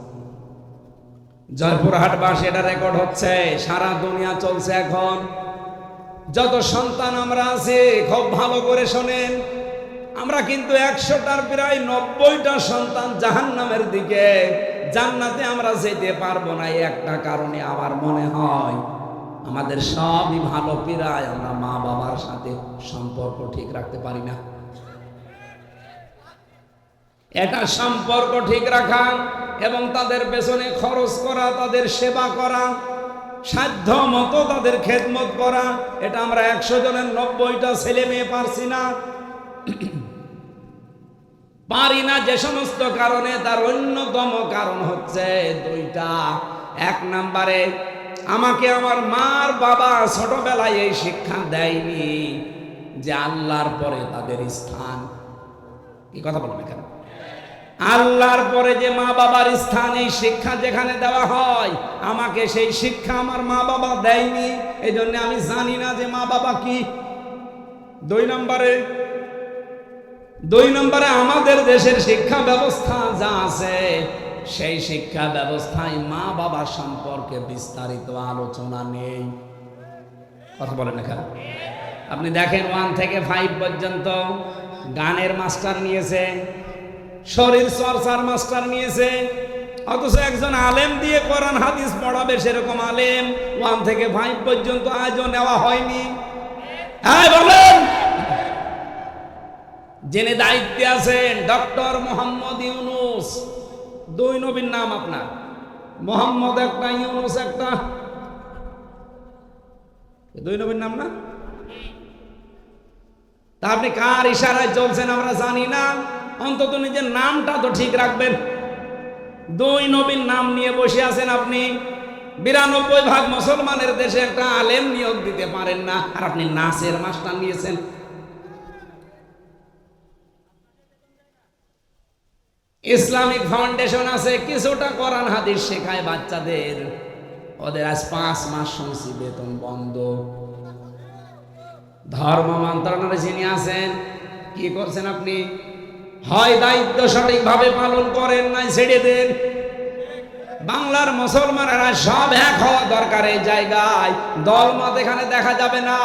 জয়পুরহাটবাসী এটা রেকর্ড হচ্ছে, সারা দুনিয়া চলছে এখন। যত সন্তান আমরা আছি খুব ভালো করে শোনেন, আমরা কিন্তু 100টার প্রায় 90টা সন্তান জাহান্নামের দিকে। জান্নাতে আমরা যেতে পারবো না একটা কারণে আমার মনে হয়, আমাদের সবই ভালো পিরায় আমরা মা বাবার সাথে সম্পর্ক ঠিক রাখতে পারি না। এটা সম্পর্ক ঠিক রাখা এবং তাদের পেছনে খরচ করা, তাদের সেবা করা, সাধ্য মতো তাদের খেদমত করা, এটা আমরা 100 জনের 90টা ছেলে মেয়ে পারছি না। পারি না যে সমস্ত কারণে, তার অন্যতম কারণ হচ্ছে 2টা। 1 নম্বরে আমাকে আমার মার বাবা ছোটবেলায় এই শিক্ষা দেয়নি যে আল্লাহর পরে তাদের স্থান। কি কথা বলবেন এখানে? আল্লাহর পরে যে মা বাবার স্থান, এই শিক্ষা যেখানে দেওয়া হয়, আমাকে সেই শিক্ষা আমার মা বাবা দেয়নি, এই জন্য আমি জানি না যে মা বাবা কি। 2 নম্বরে আমাদের দেশের শিক্ষা ব্যবস্থা যা আছে, সেই শিক্ষা ব্যবস্থায় মা বাবা সম্পর্কে বিস্তারিত আলোচনা নেই। কথা বলেন এখানে? আপনি দেখেন 1 থেকে 5 পর্যন্ত গানের মাস্টার নিয়েছে, শরীর চর্চার মাস্টার নিয়েছে, অথচ একজন আলেম দিয়ে কোরআন হাদিস পড়াবে সেরকম আলেম 1 থেকে 5 পর্যন্ত আজও নেওয়া হয়নি। হ্যাঁ বলেন। যিনি দায়িত্বে আছেন ডক্টর মোহাম্মদ ইউনুস, 2 নবীর নাম আপনার, মোহাম্মদ একটা, ইউনুস একটা, 2 নবীর নাম না? তা আপনি কার ইশারায় চলছেন আমরা জানি না, অন্তত নিজের নামটা তো ঠিক রাখবেন। 2 নবীর নাম নিয়ে বসে আছেন আপনি। 92% মুসলমানের দেশে একটা আলেম নিয়োগ দিতে পারেন না, আর আপনি নাচের মাস্টার নিয়েছেন। ইসলামিক ফাউন্ডেশন আছে, কিছুটা কোরআন হাদিস শেখায় বাচ্চাদের, ওদের আজ 5 মাস শুনছি বেতন বন্ধ। ধর্ম মন্ত্রণালয়ে যিনি আছেন কি করছেন আপনি? হয় দায়িত্ব সঠিকভাবে পালন করেন, নাই ছেড়ে দেন। বাংলার মুসলমানেরা সব এক হওয়া দরকার। এই জায়গায় দলমত এখানে দেখা যাবে না।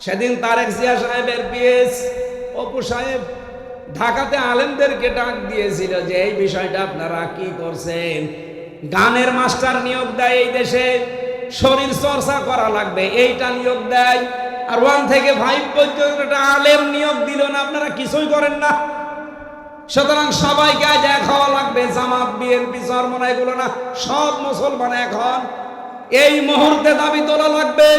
সেদিন তারেক জিয়া সাহেবের পিএস অপু সাহেব ঢাকাতে আলেমদেরকে ডাক দিয়েছিল যে এই বিষয়টা আপনারা কি করছেন। গানের মাস্টার নিয়োগ দেয় এই দেশে, শরীর চর্চা করা লাগবে এইটা নিয়োগ দেয়, আর 1 থেকে 5 পর্যন্ত একটা আলেম নিয়োগ দিল না, আপনারা কিছুই করেন না। সুতরাং সবাইকে আজ এক হওয়া লাগবে। জামাত, বিএনপি, চরমনা এগুলো না, সব মুসলমান এক হন। এই মুহূর্তে দাবি তোলা লাগবে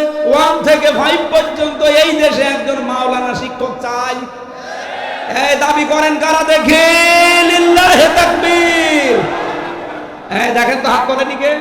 1 থেকে 5 পর্যন্ত এই দেশে একজন মাওলানা শিক্ষক চাই। এই দাবি করেন কারা দেখে? লিল্লাহি তাকবীর। এই দেখেন তো হাত করে দিকে।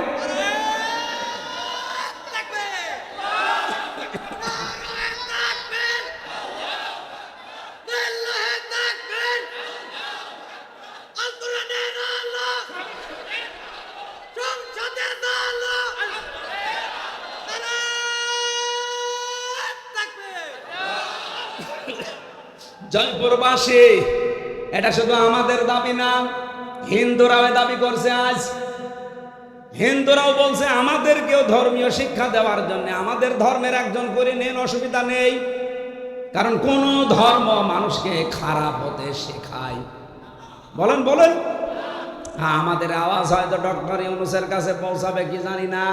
জয়পুরবাসী, এটা শুধু আমাদের দাবি না, হিন্দুরাও দাবি করছে। আজ হিন্দুরাও বলছে আমাদেরকেও ধর্মীয় শিক্ষা দেওয়ার জন্য আমাদের ধর্মের একজন করে নেন, অসুবিধা নেই। কারণ কোন ধর্ম মানুষকে খারাপ হতে শেখায়? বলেন বলেন। হ্যাঁ, আমাদের আওয়াজ হয়তো ডক্টর ইউনূসের কাছে পৌঁছাবে কি জানি না,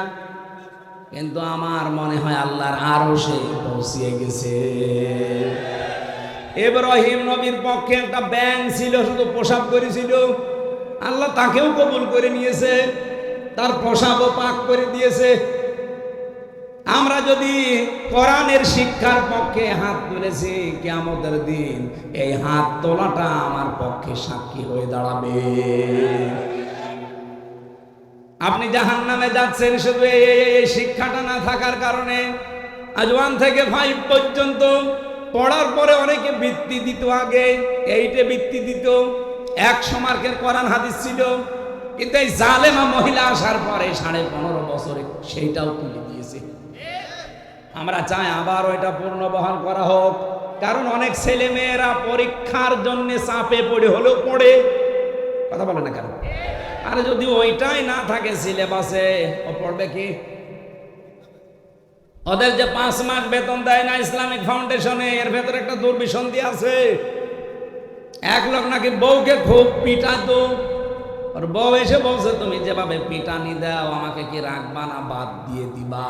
কিন্তু আমার মনে হয় আল্লাহর আরশে পৌঁছিয়ে গেছে। ইব্রাহিম নবীর পক্ষে একটা ব্যাঙ ছিল, শুধু প্রসাব করেছিল, আল্লাহ তাকেও কবুল করে নিয়েছে, তার প্রসাবও পাক করে দিয়েছে। আমরা যদি কোরআনের শিক্ষার পক্ষে হাত তুলেছি, কিয়ামতের দিন এই হাত তোলাটা আমার পক্ষে সাক্ষী হয়ে দাঁড়াবে। আপনি জাহান্নামে যাচ্ছেন শুধু এই শিক্ষাটা না থাকার কারণে। আজ 1 থেকে 5 পর্যন্ত পড়ার পরে অনেকে বৃত্তি দিত, আগে 8-এ বৃত্তি দিত, 100 মার্কের কোরআন হাদিস ছিল, কিন্তু এই জালেমা মহিলা আসার পরে 15.5 বছরে সেইটাও তুলে দিয়েছে। আমরা চাই আবার ওইটা পূর্ণবহাল করা হোক, কারণ অনেক ছেলে মেয়েরা পরীক্ষার জন্য চাপে পড়ে হলেও পড়ে। কথা বলে না কেন? আর যদি ওইটাই না থাকে সিলেবাসে, ও পড়বে কি? ওদের যে 5 মাস বেতন দেয় না ইসলামিক ফাউন্ডেশনে, এর ভেতরে একটা দুর্বিসন্ধি আছে। এক লোক নাকি বউকে খুব পিটাতো, আর বউ এসে বলছে তুমি যেভাবে পিটানি দাও আমাকে কি রাখবা না বাদ দিয়ে দিবা?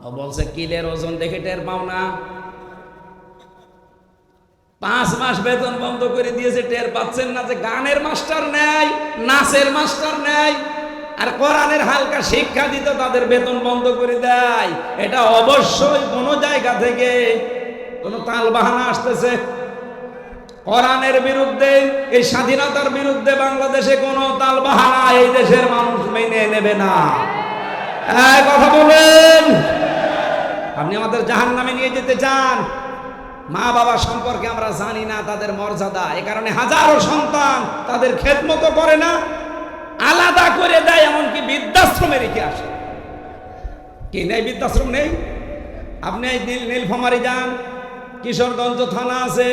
ও বলছে কিলের ওজন দেখে টের পাও না? 5 মাস বেতন বন্ধ করে দিয়েছে, টের পাচ্ছেন না যে গানের মাস্টার নেয়, নাচের মাস্টার নেয়, আর কোরআনের হালকা শিক্ষা দিতে তাদের বেতন বন্ধ করে দেয়। এটা অবশ্যই কোনো জায়গা থেকে কোনো তাল বাহানা আসতেছে। কোরআনের বিরুদ্ধে, এই স্বাধীনতার বিরুদ্ধে বাংলাদেশে কোনো তাল বাহানা এই দেশের মানুষ মেনে নেবে না। কথা বলেন। আপনি আমাদের জাহান্নামে নিয়ে যেতে চান? মা বাবা সম্পর্কে আমরা জানি না তাদের মর্যাদা, এ কারণে হাজারো সন্তান তাদের খেদমত করে না, আলাদা করে দেয়, এমনকি বৃদ্ধাশ্রমে রেখে আসে। কি নেই? বৃদ্ধাশ্রম নেই? আপনি এই নীলফামারী যান, কিশোরগঞ্জ থানা আছে,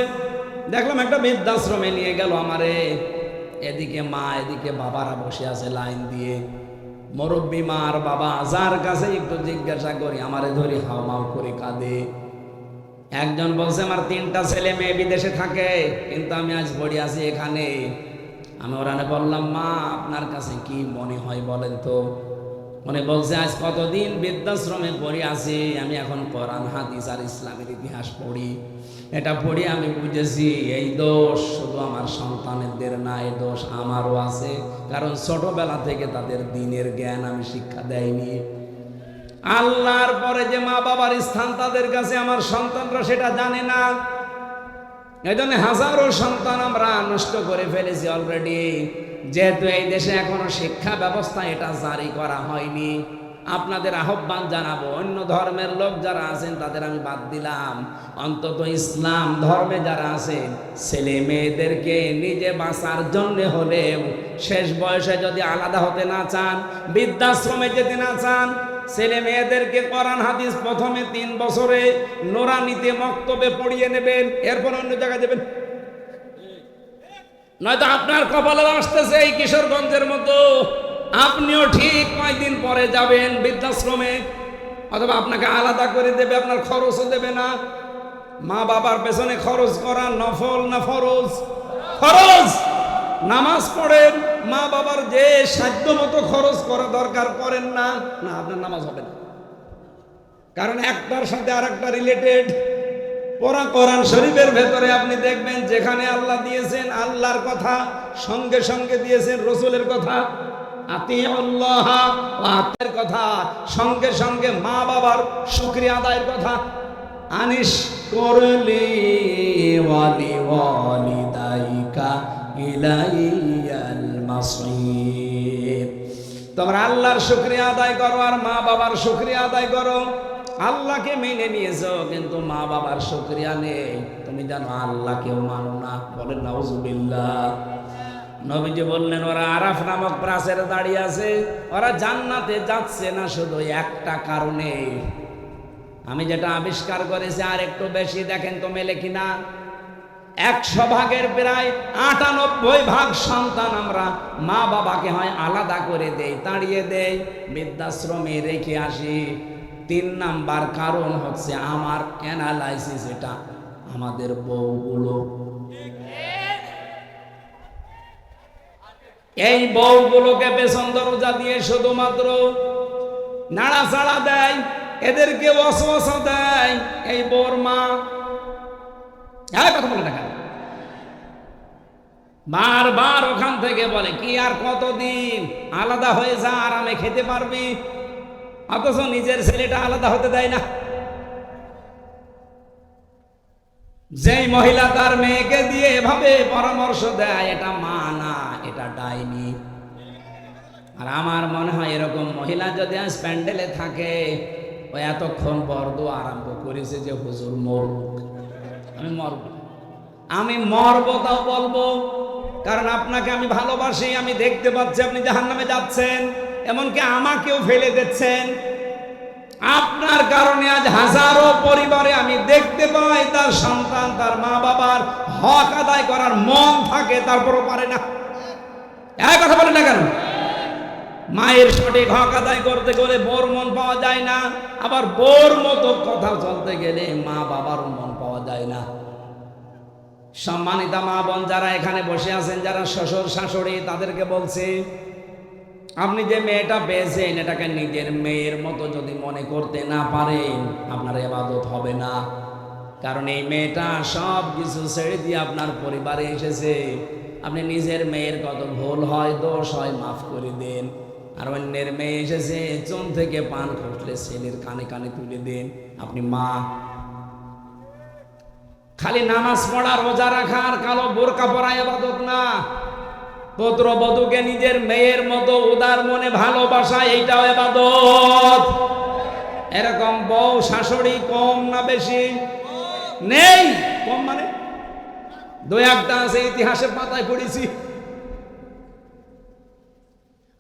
দেখলাম একটা বৃদ্ধাশ্রমে নিয়ে গেল আমারে। এদিকে মা, এদিকে বাবারা বসে আছে লাইন দিয়ে, মুরব্বী মা আর বাবা, যার কাছে একটু জিজ্ঞাসা করি আমারে ধরে হাওমাও করে কাঁদে। একজন বলছে আমার 3টা ছেলে মেয়ে বিদেশে থাকে, কিন্তু আমি আজ পড়ে আছি এখানে। আমি ওরানে বললাম মা আপনার কাছে কি মনে হয় বলেন তো? মনে বলছে আজ কতদিন বৃদ্ধাশ্রমে পড়ে আছি, আমি এখন কোরআন হাদিস আর ইসলামের ইতিহাস পড়ি। এটা পড়ে আমি বুঝেছি এই দোষ শুধু আমার সন্তানদের না, এই দোষ আমারও আছে, কারণ ছোটবেলা থেকে তাদের দ্বীনের জ্ঞান আমি শিক্ষা দেয়নি। আল্লাহর পরে যে মা বাবার স্থান তাদের কাছে আমার সন্তানরা সেটা জানে না। এই জন্য হাজারো সন্তান আমরা নষ্ট করে ফেলেছি অলরেডি। যেহেতু এই দেশে এখনো শিক্ষা ব্যবস্থা এটা জারি করা হয়নি, আপনাদের আহ্বান জানাবো, অন্য ধর্মের লোক যারা আছেন তাদের আমি বাদ দিলাম, অন্তত ইসলাম ধর্মে যারা আছেন ছেলে মেয়েদেরকে নিজে বাঁচার জন্য হলেও শেষ বয়সে যদি আলাদা হতে না চান, বৃদ্ধাশ্রমে যেতে না চান, ছেলে মেয়েদেরকে কোরআন হাদিস প্রথমে 3 বছরে নোরানিতে মক্তবে পড়িয়ে নেবেন, এরপর অন্য জায়গায় দেবেন। নয়তো আপনার কপালে আসতেছে এই কিশোরগঞ্জের মতো, আপনিও ঠিক কয়েকদিন পরে যাবেন বৃদ্ধাশ্রমে, অথবা আপনাকে আলাদা করে দেবে, আপনার খরচও দেবে না। মা বাবার পেছনে খরচ করা নফল না ফরজ? ফরজ। নামাজ পড়েন, মা বাবার যে সাধ্য মতো খরচ করা দরকার করেন না, না আপনার নামাজ হবে না। কারণ একটার সাথে আর একটা রিলেটেড। পুরা কোরআন শরীফের ভেতরে আপনি দেখবেন যেখানে আল্লাহ দিয়েছেন আল্লাহর কথা, সঙ্গে সঙ্গে দিয়েছেন রসুলের কথা, আতিউল্লাহ ওয়া আতির কথা, সঙ্গে সঙ্গে মা বাবার শুকরিয়া আদায়ের কথা। আনিশ করলি ওয়ালি ওয়ালিদাইকা ইলাইয়াল মাসির। তোমরা আল্লাহর শুকরিয়া আদায় করো আর মা বাবার শুকরিয়া আদায় করো। আল্লাহকে মেনে নিয়েছো কিন্তু মা বাবার শুকরিয়া নেই, তুমি জানো আল্লাহকেও মানো না। বলেন নাউজুবিল্লাহ। নবীজি বললেন ওরা আরাফ নামক প্রাচীরে দাঁড়িয়ে আছে, ওরা জান্নাতে যাচ্ছে না শুধু একটা কারণে, আমি যেটা আবিষ্কার করেছি আর একটু বেশি দেখেন তো মেলে কিনা। 100 ভাগের প্রায় 98 ভাগ সন্তান আমরা মা বাবাকে হয় আলাদা করে দেই, তাড়িয়ে দেই, বৃদ্ধাশ্রমে রেখে আসি। 3 নাম্বার কারণ হচ্ছে আমার অ্যানালাইসিস, এটা আমাদের বউগুলো। এই বউগুলোকে পেছন দরজা দিয়ে শুধুমাত্র নাড়াচাড়া দেয়, এদেরকে ওয়াসওয়াসা দেয় এই বউর মা। কথা বলে দেখা বারবার ওখান থেকে বলে কি আর কতদিন আলাদা হয়ে যা, আরামে খেতে পারবি, অথচ নিজের ছেলেটা আলাদা হতে দেয় না। যেই মহিলা তার মেয়েকে দিয়ে এভাবে পরামর্শ দেয়, এটা মা না, এটা ডাইনি। আর আমার মনে হয় এরকম মহিলা যদি আজ প্যান্ডেলে থাকে, ও এতক্ষণ বরদোয়া আরম্ভ করেছে যে হুজুর মরব, আমি মরব তাও বলবো, কারণ আপনাকে আমি ভালোবাসি, আমি দেখতে পাচ্ছি আপনি জাহান্নামে যাচ্ছেন, এমনকি আমাকেও ফেলে দিচ্ছেন। আপনার কারণে আজ হাজারো পরিবারে আমি দেখতে পাই তার সন্তান তার মা বাবার হক আদায় করার মন থাকে, তারপরও পারে না। এক কথা বলে না কেন? মায়ের সঠিক হক আদায় করতে গেলে বোর মন পাওয়া যায় না, আবার বোর মতো কথা চলতে গেলে মা বাবার মন পাওয়া যায় না। সম্মানিতা মা বোন যারা এখানে বসে আছেন, যারা শ্বশুর শাশুড়ি, তাদেরকে বলছি, আপনি যে মেয়েটা পেয়েছেন এটাকে নিজের মেয়ের মতো যদি মনে করতে না পারেন, আপনার ইবাদত হবে না। কারণ এই মেয়েটা সব কিছু ছেড়ে দিয়ে আপনার পরিবারে এসেছে। আপনি নিজের মেয়ের কত ভুল হয়, দোষ হয়, মাফ করে দেন। আর অন্যের মেয়ে এসেছে, চুন থেকে পান খসলে ছেলের কানে কানে তুলে দেন। আপনি মা। খালি নামাজ পড়া, রোজা রাখা আর কালো বোরকা পরা ইবাদত না। পুত্রবধূকে নিজের মেয়ের মতো উদার মনে ভালোবাসা, এইটাও ইবাদত। এরকম বউ শাশুড়ি কম না বেশি? নেই। কম মানে 2-1টা আছে, ইতিহাসের পাতায় পড়েছি।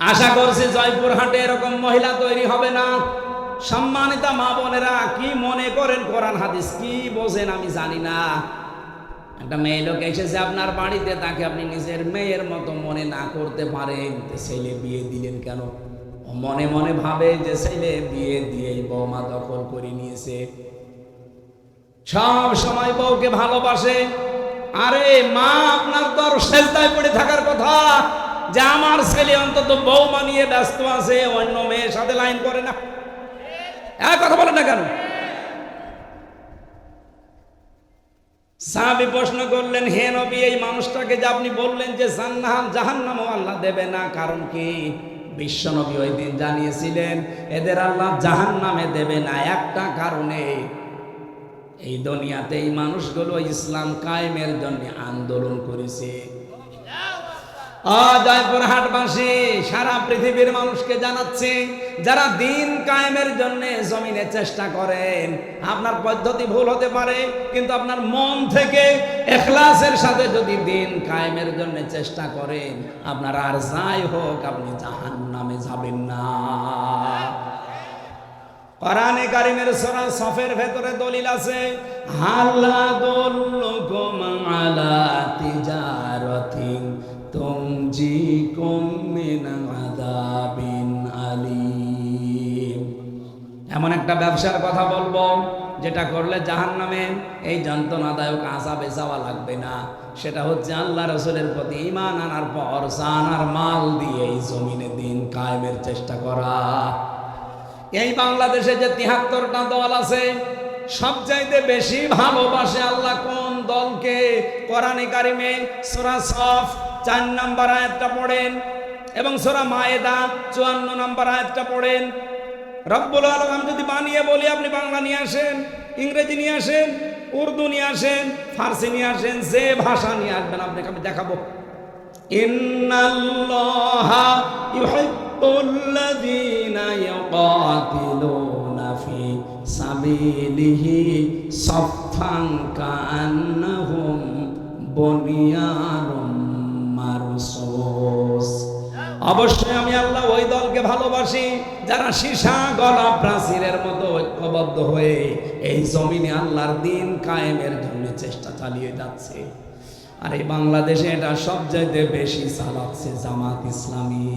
আশা করছি জয়পুরহাটে এরকম মহিলা তৈরি হবে না। সম্মানিতা মা বোনেরা, কি মনে করেন কোরআন হাদিস কি বোঝেন আমি জানি না। একটা মেয়ে লোক এসেছে আপনার বাড়িতে, তাকে আপনি নিজের মেয়ের মতো মনে না করতে পারেন, ছেলে বিয়ে দিলেন কেন? মনে মনে ভাবে যে ছেলে বিয়ে দিয়েই বৌমা দখল করে নিয়েছে। সব সময় বউকে ভালোবাসে। আরে মা, আপনার তো আর সেজদায় পড়ে থাকার কথা যে আমার ছেলে অন্তত বৌমা নিয়ে ব্যস্ত আছে, অন্য মেয়ের সাথে লাইন করে না। এক কথা বলেন না কেন? সাহাবী প্রশ্ন করলেন, হে নবী, এই মানুষটাকে যে আপনি বললেন যে জাহান্নামও আল্লাহ দেবে না, কারণ কি? বিশ্ব নবী ওই দিন জানিয়েছিলেন এদের আল্লাহ জাহান্নামে দেবে না একটা কারণে, এই দুনিয়াতে এই মানুষগুলো ইসলাম কায়েমের জন্য আন্দোলন করেছে। জয়পুরহাটবাসী সারা পৃথিবীর মানুষকে জানাচ্ছে, যারা দিন কায়েমের জন্য জমিনে চেষ্টা করেন, আপনার পদ্ধতি ভুল হতে পারে, কিন্তু আপনার মন থেকে ইখলাসের সাথে যদি দিন কায়েমের জন্য চেষ্টা করেন, আপনার আর যাই হোক আপনি জাহান্নামে যাবেন না। কোরআনে কারিমের সূরা সফের ভেতরে দলিল আছে, হাল আদুল্লুকুম আলা তিজারাতিন তুনজিকুম মিন আযাবিন আলীম। এমন একটা ব্যবসার কথা বলবো যেটা করলে জাহান্নামে এই যন্ত্রণাদায়ক আযাবে যাওয়া লাগবে না। সেটা হচ্ছে আল্লাহ রাসূলের প্রতি ঈমান আনার পর জান আর মাল দিয়ে এই জমিনে দিন কায়েমের চেষ্টা করা। এই বাংলাদেশে যে ৭৩টা দল আছে, সবচাইতে বেশি ভালোবাসে আল্লাহ কোন দলকে? কোরআনে কারিমে সূরা সফ ৪ নম্বর আয়াতটা পড়েন এবং সূরা মায়েদা ৫৪ নম্বর আয়াতটা পড়েন। রব্বুল আলামিন যদি বানিয়ে বলি আপনি বাংলা নিয়ে আসেন, ইংরেজি নিয়ে আসেন, উর্দু নিয়ে আসেন, ফার্সি নিয়ে আসেন, যে ভাষা নিয়ে আসবেন আপনাকে আমি দেখাবো। ইন্নাল্লাহা ইউহিব্বুল্লাযীনা ইউকাতিলুনা ফি সাবিলিহি সাফফান কাআন্নাহুম বুনিয়ানুম মারসুস। অবশ্যই আমি আল্লাহ ওই দলকে ভালোবাসি যারা সীসা গলা প্রাচীরের মতো ঐক্যবদ্ধ হয়ে এই জমিনে আল্লাহর দিন কায়েমের জন্য চেষ্টা চালিয়ে যাচ্ছে। আর এই বাংলাদেশে এটা সবচাইতে বেশি চালাচ্ছে জামাত ইসলামী।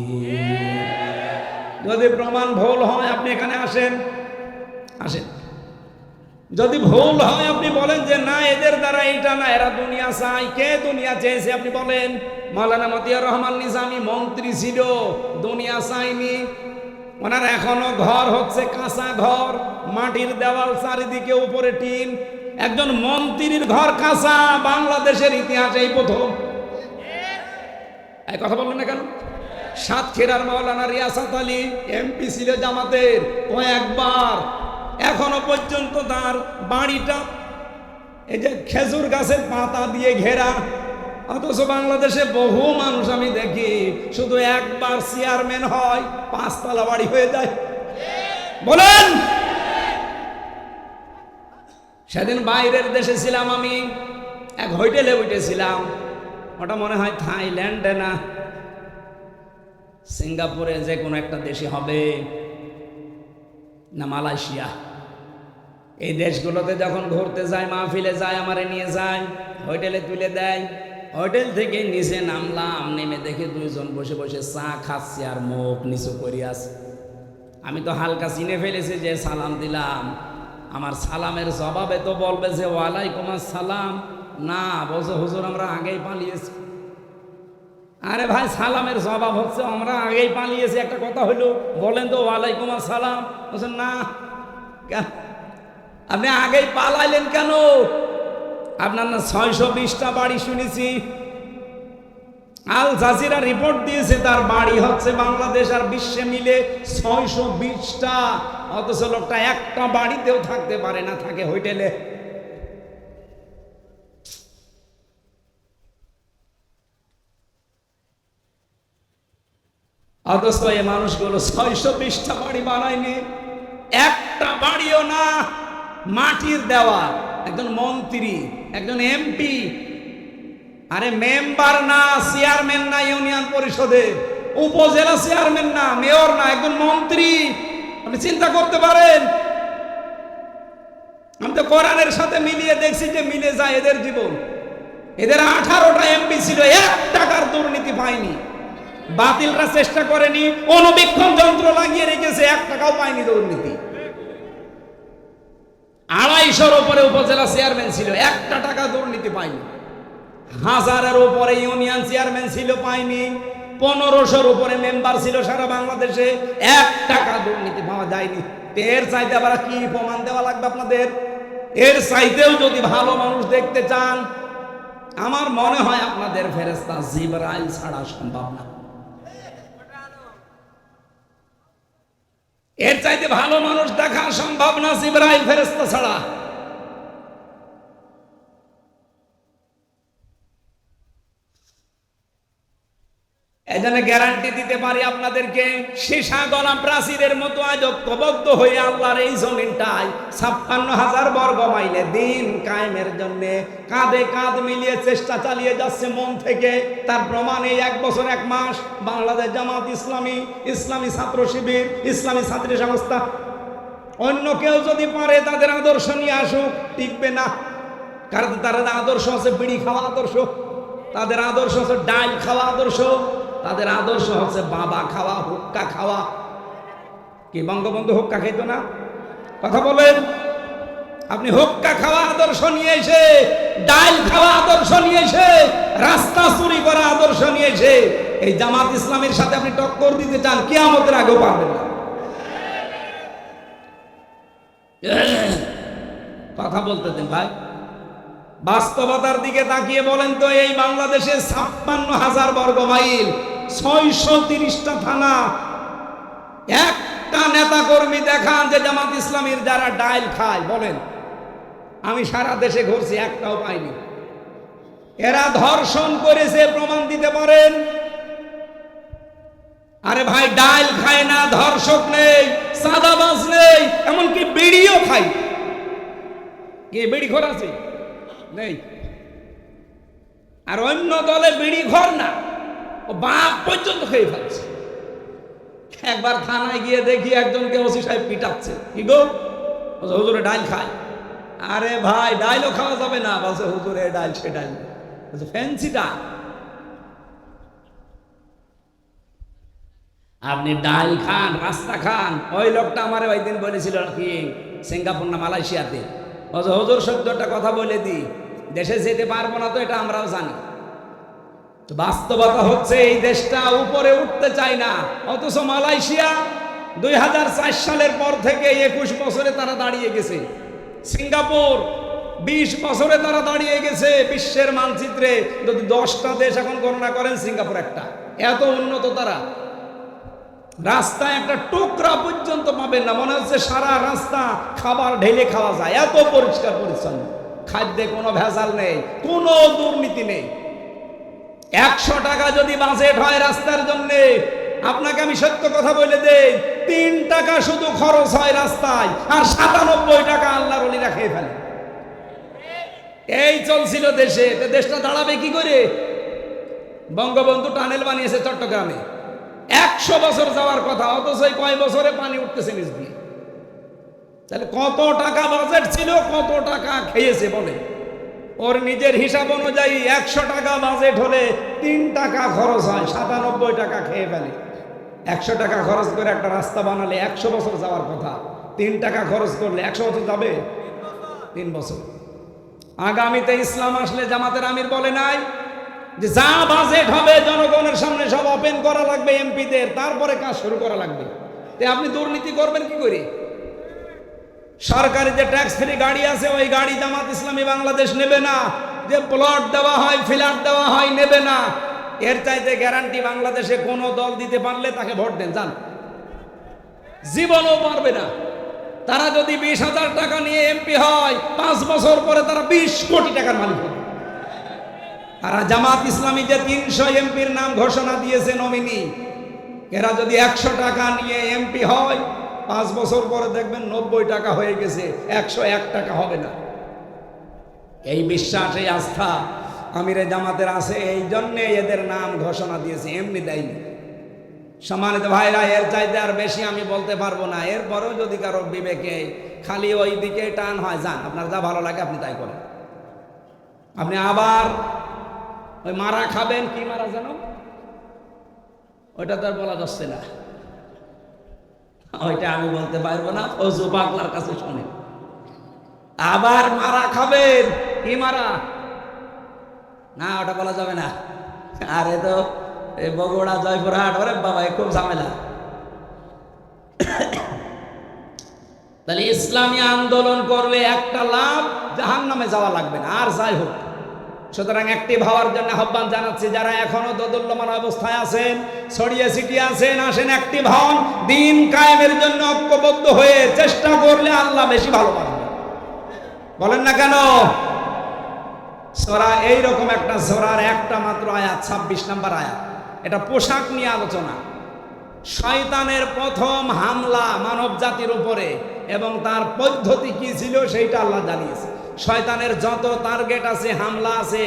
যদি প্রমাণ ভুল হয় আপনি এখানে আসেন, যদি ভুল হয় আপনি বলেন যে না এদের দ্বারা এইটা না, এরা দুনিয়া চায়। কে দুনিয়া চেয়েছে আপনি বলেন? মাওলানা মতিয়ার রহমান নিজামী মন্ত্রী ছিল, দুনিয়া চাইনি। ওনার এখনো ঘর হচ্ছে কাঁচা ঘর, মাটির দেওয়াল, চারিদিকে উপরে টিন। একজন মন্ত্রীর ঘর কাঁচা বাংলাদেশের ইতিহাসে এই প্রথম। এই কথা বললেন না কেন? সাতক্ষীরার মাওলানা রিয়াসাত আলী এমপি ছিল জামাতের, কয়েকবার। এখনো পর্যন্ত তার বাড়িটা এই যে খেজুর গাছের পাতা দিয়ে ঘেরা। অথচ বাংলাদেশে বহু মানুষ আমি দেখি শুধু একবার চেয়ারম্যান হয় ৫ তলা বাড়ি হয়ে যায়। বলেন, সেদিন বাইরের দেশে ছিলাম আমি, এক হোটেলে উঠেছিলাম। ওটা মনে হয় থাইল্যান্ডে না সিঙ্গাপুরে, যে কোনো একটা দেশে হবে, না মালয়েশিয়া। এই দেশগুলোতে যখন ঘুরতে যায়, মাহফিলে যায়, আমারে নিয়ে যায়, হোটেলে তুলে দেয়। হোটেল থেকে নিচে নামলাম, নেমে দেখে 2 জন বসে বসে চা খাচ্ছে আর মুখ নিচু করে আছে। আমি তো হালকা চিনে ফেলেছি যে সালাম দিলাম, আমার সালামের জবাবে তো বলবে যে ওয়ালাইকুম আসসালাম। না, বলছে হুজুর আমরা আগেই পালিয়েছি। আরে ভাই, সালামের জবাব হচ্ছে আমরা আগেই পালিয়েছি, একটা কথা হইলো বলেন তো ওয়ালাইকুম আসসালাম। বলছেন না, আপনি আগেই পালাইলেন কেন? আপনার না 620টা বাড়ি শুনেছি। আল জাজিরা রিপোর্ট দিয়েছে তার বাড়ি হচ্ছে বাংলাদেশ আর বিশ্বে মিলে 620টা। অথচ লোকটা একটা বাড়িতেও থাকতে পারে না, থাকে হোটেলে। অথচ এই মানুষগুলো 620টা বাড়ি বানায়নি, একটা বাড়িও না, মাটির দেওয়া। একজন মন্ত্রী, একজন এমপি, আরে মেম্বার না, চেয়ারম্যান না ইউনিয়ন পরিষদে, উপজেলা চেয়ারম্যান না, মেয়র না, একজন মন্ত্রী। আপনি চিন্তা করতে পারেন? আমি তো কোরআনের সাথে মিলিয়ে দেখছি যে মিলে যায় এদের জীবন। এদের 18টা এমপি ছিল, 1 টাকার দুর্নীতি পায়নি। বাতিলরা চেষ্টা করেনি, অনুবীক্ষণ যন্ত্র লাগিয়ে রেখেছে, 1 টাকাও পায়নি দুর্নীতি। 250-এর উপরে উপজেলা চেয়ারম্যান ছিল, 1 টাকা দুর্নীতি পায়নি। 1000-এর উপরে ইউনিয়ন চেয়ারম্যান ছিল, পায়নি। 1500-এর উপরে মেম্বার ছিল সারা বাংলাদেশে, 1 টাকা দুর্নীতি পাওয়া যায়নি। এর চাইতে আবার কি প্রমাণ দেওয়া লাগবে আপনাদের? এর চাইতেও যদি ভালো মানুষ দেখতে চান, আমার মনে হয় আপনাদের ফেরেশতা জিবরাইল ছাড়া সম্ভব না। এর চাইতে ভালো মানুষ দেখা সম্ভব না জিবরাইল ফেরেশতা ছাড়া। এজন্য গ্যারান্টি দিতে পারি আপনাদেরকে, সীসা গলা প্রাচীরের মতো আজ ঐক্যবদ্ধ হয়ে আল্লাহর এই জমিনটায় 56,000 বর্গ মাইলে দিন কায়েমের জন্য কাঁধে কাঁধ মিলিয়ে চেষ্টা চালিয়ে যাচ্ছে মন থেকে। তার প্রমাণ এই 1 বছর 1 মাস বাংলাদেশ জামাত ইসলামী, ইসলামী ছাত্র শিবির, ইসলামী ছাত্রী সংস্থা অন্য কেউ যদি পারে তাদের আদর্শ নিয়ে আসুক, টিকবে না। কারণ তাদের আদর্শ হচ্ছে বিড়ি খাওয়া আদর্শ, তাদের আদর্শ হচ্ছে ডাল খাওয়া আদর্শ, তাদের আদর্শ হচ্ছে বাবা খাওয়া, হুক্কা খাওয়া। কি বঙ্গবন্ধু হুক্কা খাইতো না? কথা বলেন। আপনি হুক্কা খাওয়া আদর্শ নিয়ে এসে, ডাল খাওয়া আদর্শ নিয়ে এসে, রাস্তা চুরি করা আদর্শ নিয়ে এসে এই জামাত ইসলামের সাথে আপনি টক্কর দিতে চান, কিয়ামতের আগেও পারবেন না। কথা বলতে দেন ভাই, বাস্তবতার দিকে তাকিয়ে বলেন তো, এই বাংলাদেশে 56,000 বর্গ মাইল, 630টা থানা, একটা নেতা কর্মী দেখান যে জামাত ইসলামীর যারা ডাইল খায়, বলেন। আমি সারা দেশে ঘুরছি, একটাও পাইনি। এরা ধর্ষণ করেছে, প্রমাণ দিতে পারেন? আরে ভাই, ডাইল খায় না, ধর্ষক নেই, সাদাবাজ নেই, এমনকি বিড়িও খায়। কে বিড়ি খোর আছে? নেই। আর অন্য দলে বিড়ি ঘর না, ও বাপ পর্যন্ত খেয়ে ফেলছে। একবার থানায় গিয়ে দেখি একজনকে ওসি সাহেব পিটাচ্ছে। কি গো? হুজুরে ডাইল খায়। আরে ভাই, ডাইলও খাওয়া যাবে না, বলছে হুজুরে ডাইল, সে ডাইল ফ্যান্সি ডাইল। আপনি ডাইল খান, রাস্তা খান। ওই লোকটা আমার ওই দিন বলেছিল কি, সিঙ্গাপুর না মালয়েশিয়াতে, হুজুর সত্যটা কথা বলে দি, দেশে যেতে পারবো না তো এটা আমরাও জানি। বাস্তবতা হচ্ছে এই দেশটা উপরে উঠতে চায় না, অথচ মালয়েশিয়া 2004 সালের পর থেকে 21 বছরে তারা দাঁড়িয়ে গেছে। সিঙ্গাপুর 20 বছরে তারা দাঁড়িয়ে গেছে বিশ্বের মানচিত্রে। যদি 10টা দেশ এখন গণনা করেন, সিঙ্গাপুর একটা। এত উন্নত তারা। রাস্তায় একটা টুকরা পর্যন্ত পাবেন না, মনে হচ্ছে সারা রাস্তা খাবার ঢেলে খাওয়া যায়, এত পরিষ্কার পরিচ্ছন্ন। খাদ্যে কোনো ভেজাল নেই, কোনো দুর্নীতি নেই। 100 টাকা যদি বাজেট হয় রাস্তার জন্য, আপনাকে আমি সত্য কথা বলে দেই, 3 টাকা শুধু খরচ হয় রাস্তায়, আর 97 টাকা আল্লাহর ওলিরা খেয়ে ফেলে। এই চলছিল দেশে। দেশটা দাঁড়াবে কি করে? বঙ্গবন্ধু টানেল বানিয়েছে চট্টগ্রামে, 100 বছর যাওয়ার কথা, অথচ কয় বছরে পানি উঠতেছে নিচ দিয়ে। তাহলে কত টাকা বাজেট ছিল, কত টাকা খেয়েছে বলে? ওর নিজের হিসাব অনুযায়ী 100 টাকা বাজেট হলে 3 টাকা খরচ হয়, 97 টাকা খেয়ে ফেলে। 100 টাকা খরচ করে একটা রাস্তা বানালে 100 বছর যাওয়ার কথা, 3 টাকা খরচ করলে 100 বছর যাবে? 3 বছর। আগামীতে ইসলাম আসলে জামাতের আমির বলে নাই যে যা বাজেট হবে জনগণের সামনে সব ওপেন করা লাগবে এমপিদের, তারপরে কাজ শুরু করা লাগবে। আপনি দুর্নীতি করবেন কি করে? সরকারি যে ট্যাক্স ফ্রি গাড়ি আছে, ওই গাড়ি জামাত ইসলামী বাংলাদেশ নেবে না। যে প্লট দেওয়া হয়, ফ্ল্যাট দেওয়া হয়, নেবে না। এর চাইতে গ্যারান্টি বাংলাদেশে কোনো দল দিতে পারলে তাকে ভোট দেন, যান। জীবনও পারবে না। তারা যদি 20,000 টাকা নিয়ে এমপি হয়, 5 বছর পরে তারা 20 কোটি টাকার মালিক হবে। আর জামাত ইসলামী যে 300 এমপির নাম ঘোষণা দিয়েছে নমিনি, এরা যদি 100 টাকা নিয়ে এমপি হয়, 5 বছর পরে দেখবেন 90 টাকা হয়ে গেছে, 101 টাকা হবে না। এই বিশ্বাস, এই আস্থা আমিরে জামাতের আছে, এই জন্যে এদের নাম ঘোষণা দিয়েছে, এমনি দেয়নি। সম্মানিত ভাইরা, এর চাইতে আর বেশি আমি বলতে পারবো না। এরপরেও যদি কারো বিবেকে খালি ওই দিকে টান হয়, যান, আপনার যা ভালো লাগে আপনি তাই করেন। আপনি আবার ওই মারা খাবেন, কি মারা জানো, ওইটা তো আর বলা যাচ্ছে না, ওইটা আমি বলতে পারবো না, ফজু পাগলার কাছে শুনে। আবার মারা খাবেন, কি মারা, না ওটা বলা যাবে না। আরে তো এই বগুড়া, জয়পুরহাট, ওরে বাবা খুব ঝামেলা। তাহলে ইসলামী আন্দোলন করলে একটা লাভ, জাহান্নামে যাওয়া লাগবে না। আর যাই হোক, সুতরাং অ্যাক্টিভ হওয়ার জন্য আহ্বান জানাচ্ছি, যারা এখনো দোদুল্যমান অবস্থায় আছেন, ছড়িয়ে ছিটিয়ে আছেন, আসেন অ্যাক্টিভ হন। দিন কায়েমের জন্য ঐক্যবদ্ধ হয়ে চেষ্টা করলে আল্লাহ বেশি ভালো পারবে। বলেন না কেন? সূরা, এইরকম একটা সূরার একটা মাত্র আয়াত, 26 নম্বর আয়াত, এটা পোশাক নিয়ে আলোচনা। শয়তানের প্রথম হামলা মানব জাতির উপরে এবং তার পদ্ধতি কি ছিল সেইটা আল্লাহ জানিয়েছে। শয়তানের যত টার্গেট আছে, হামলা আছে,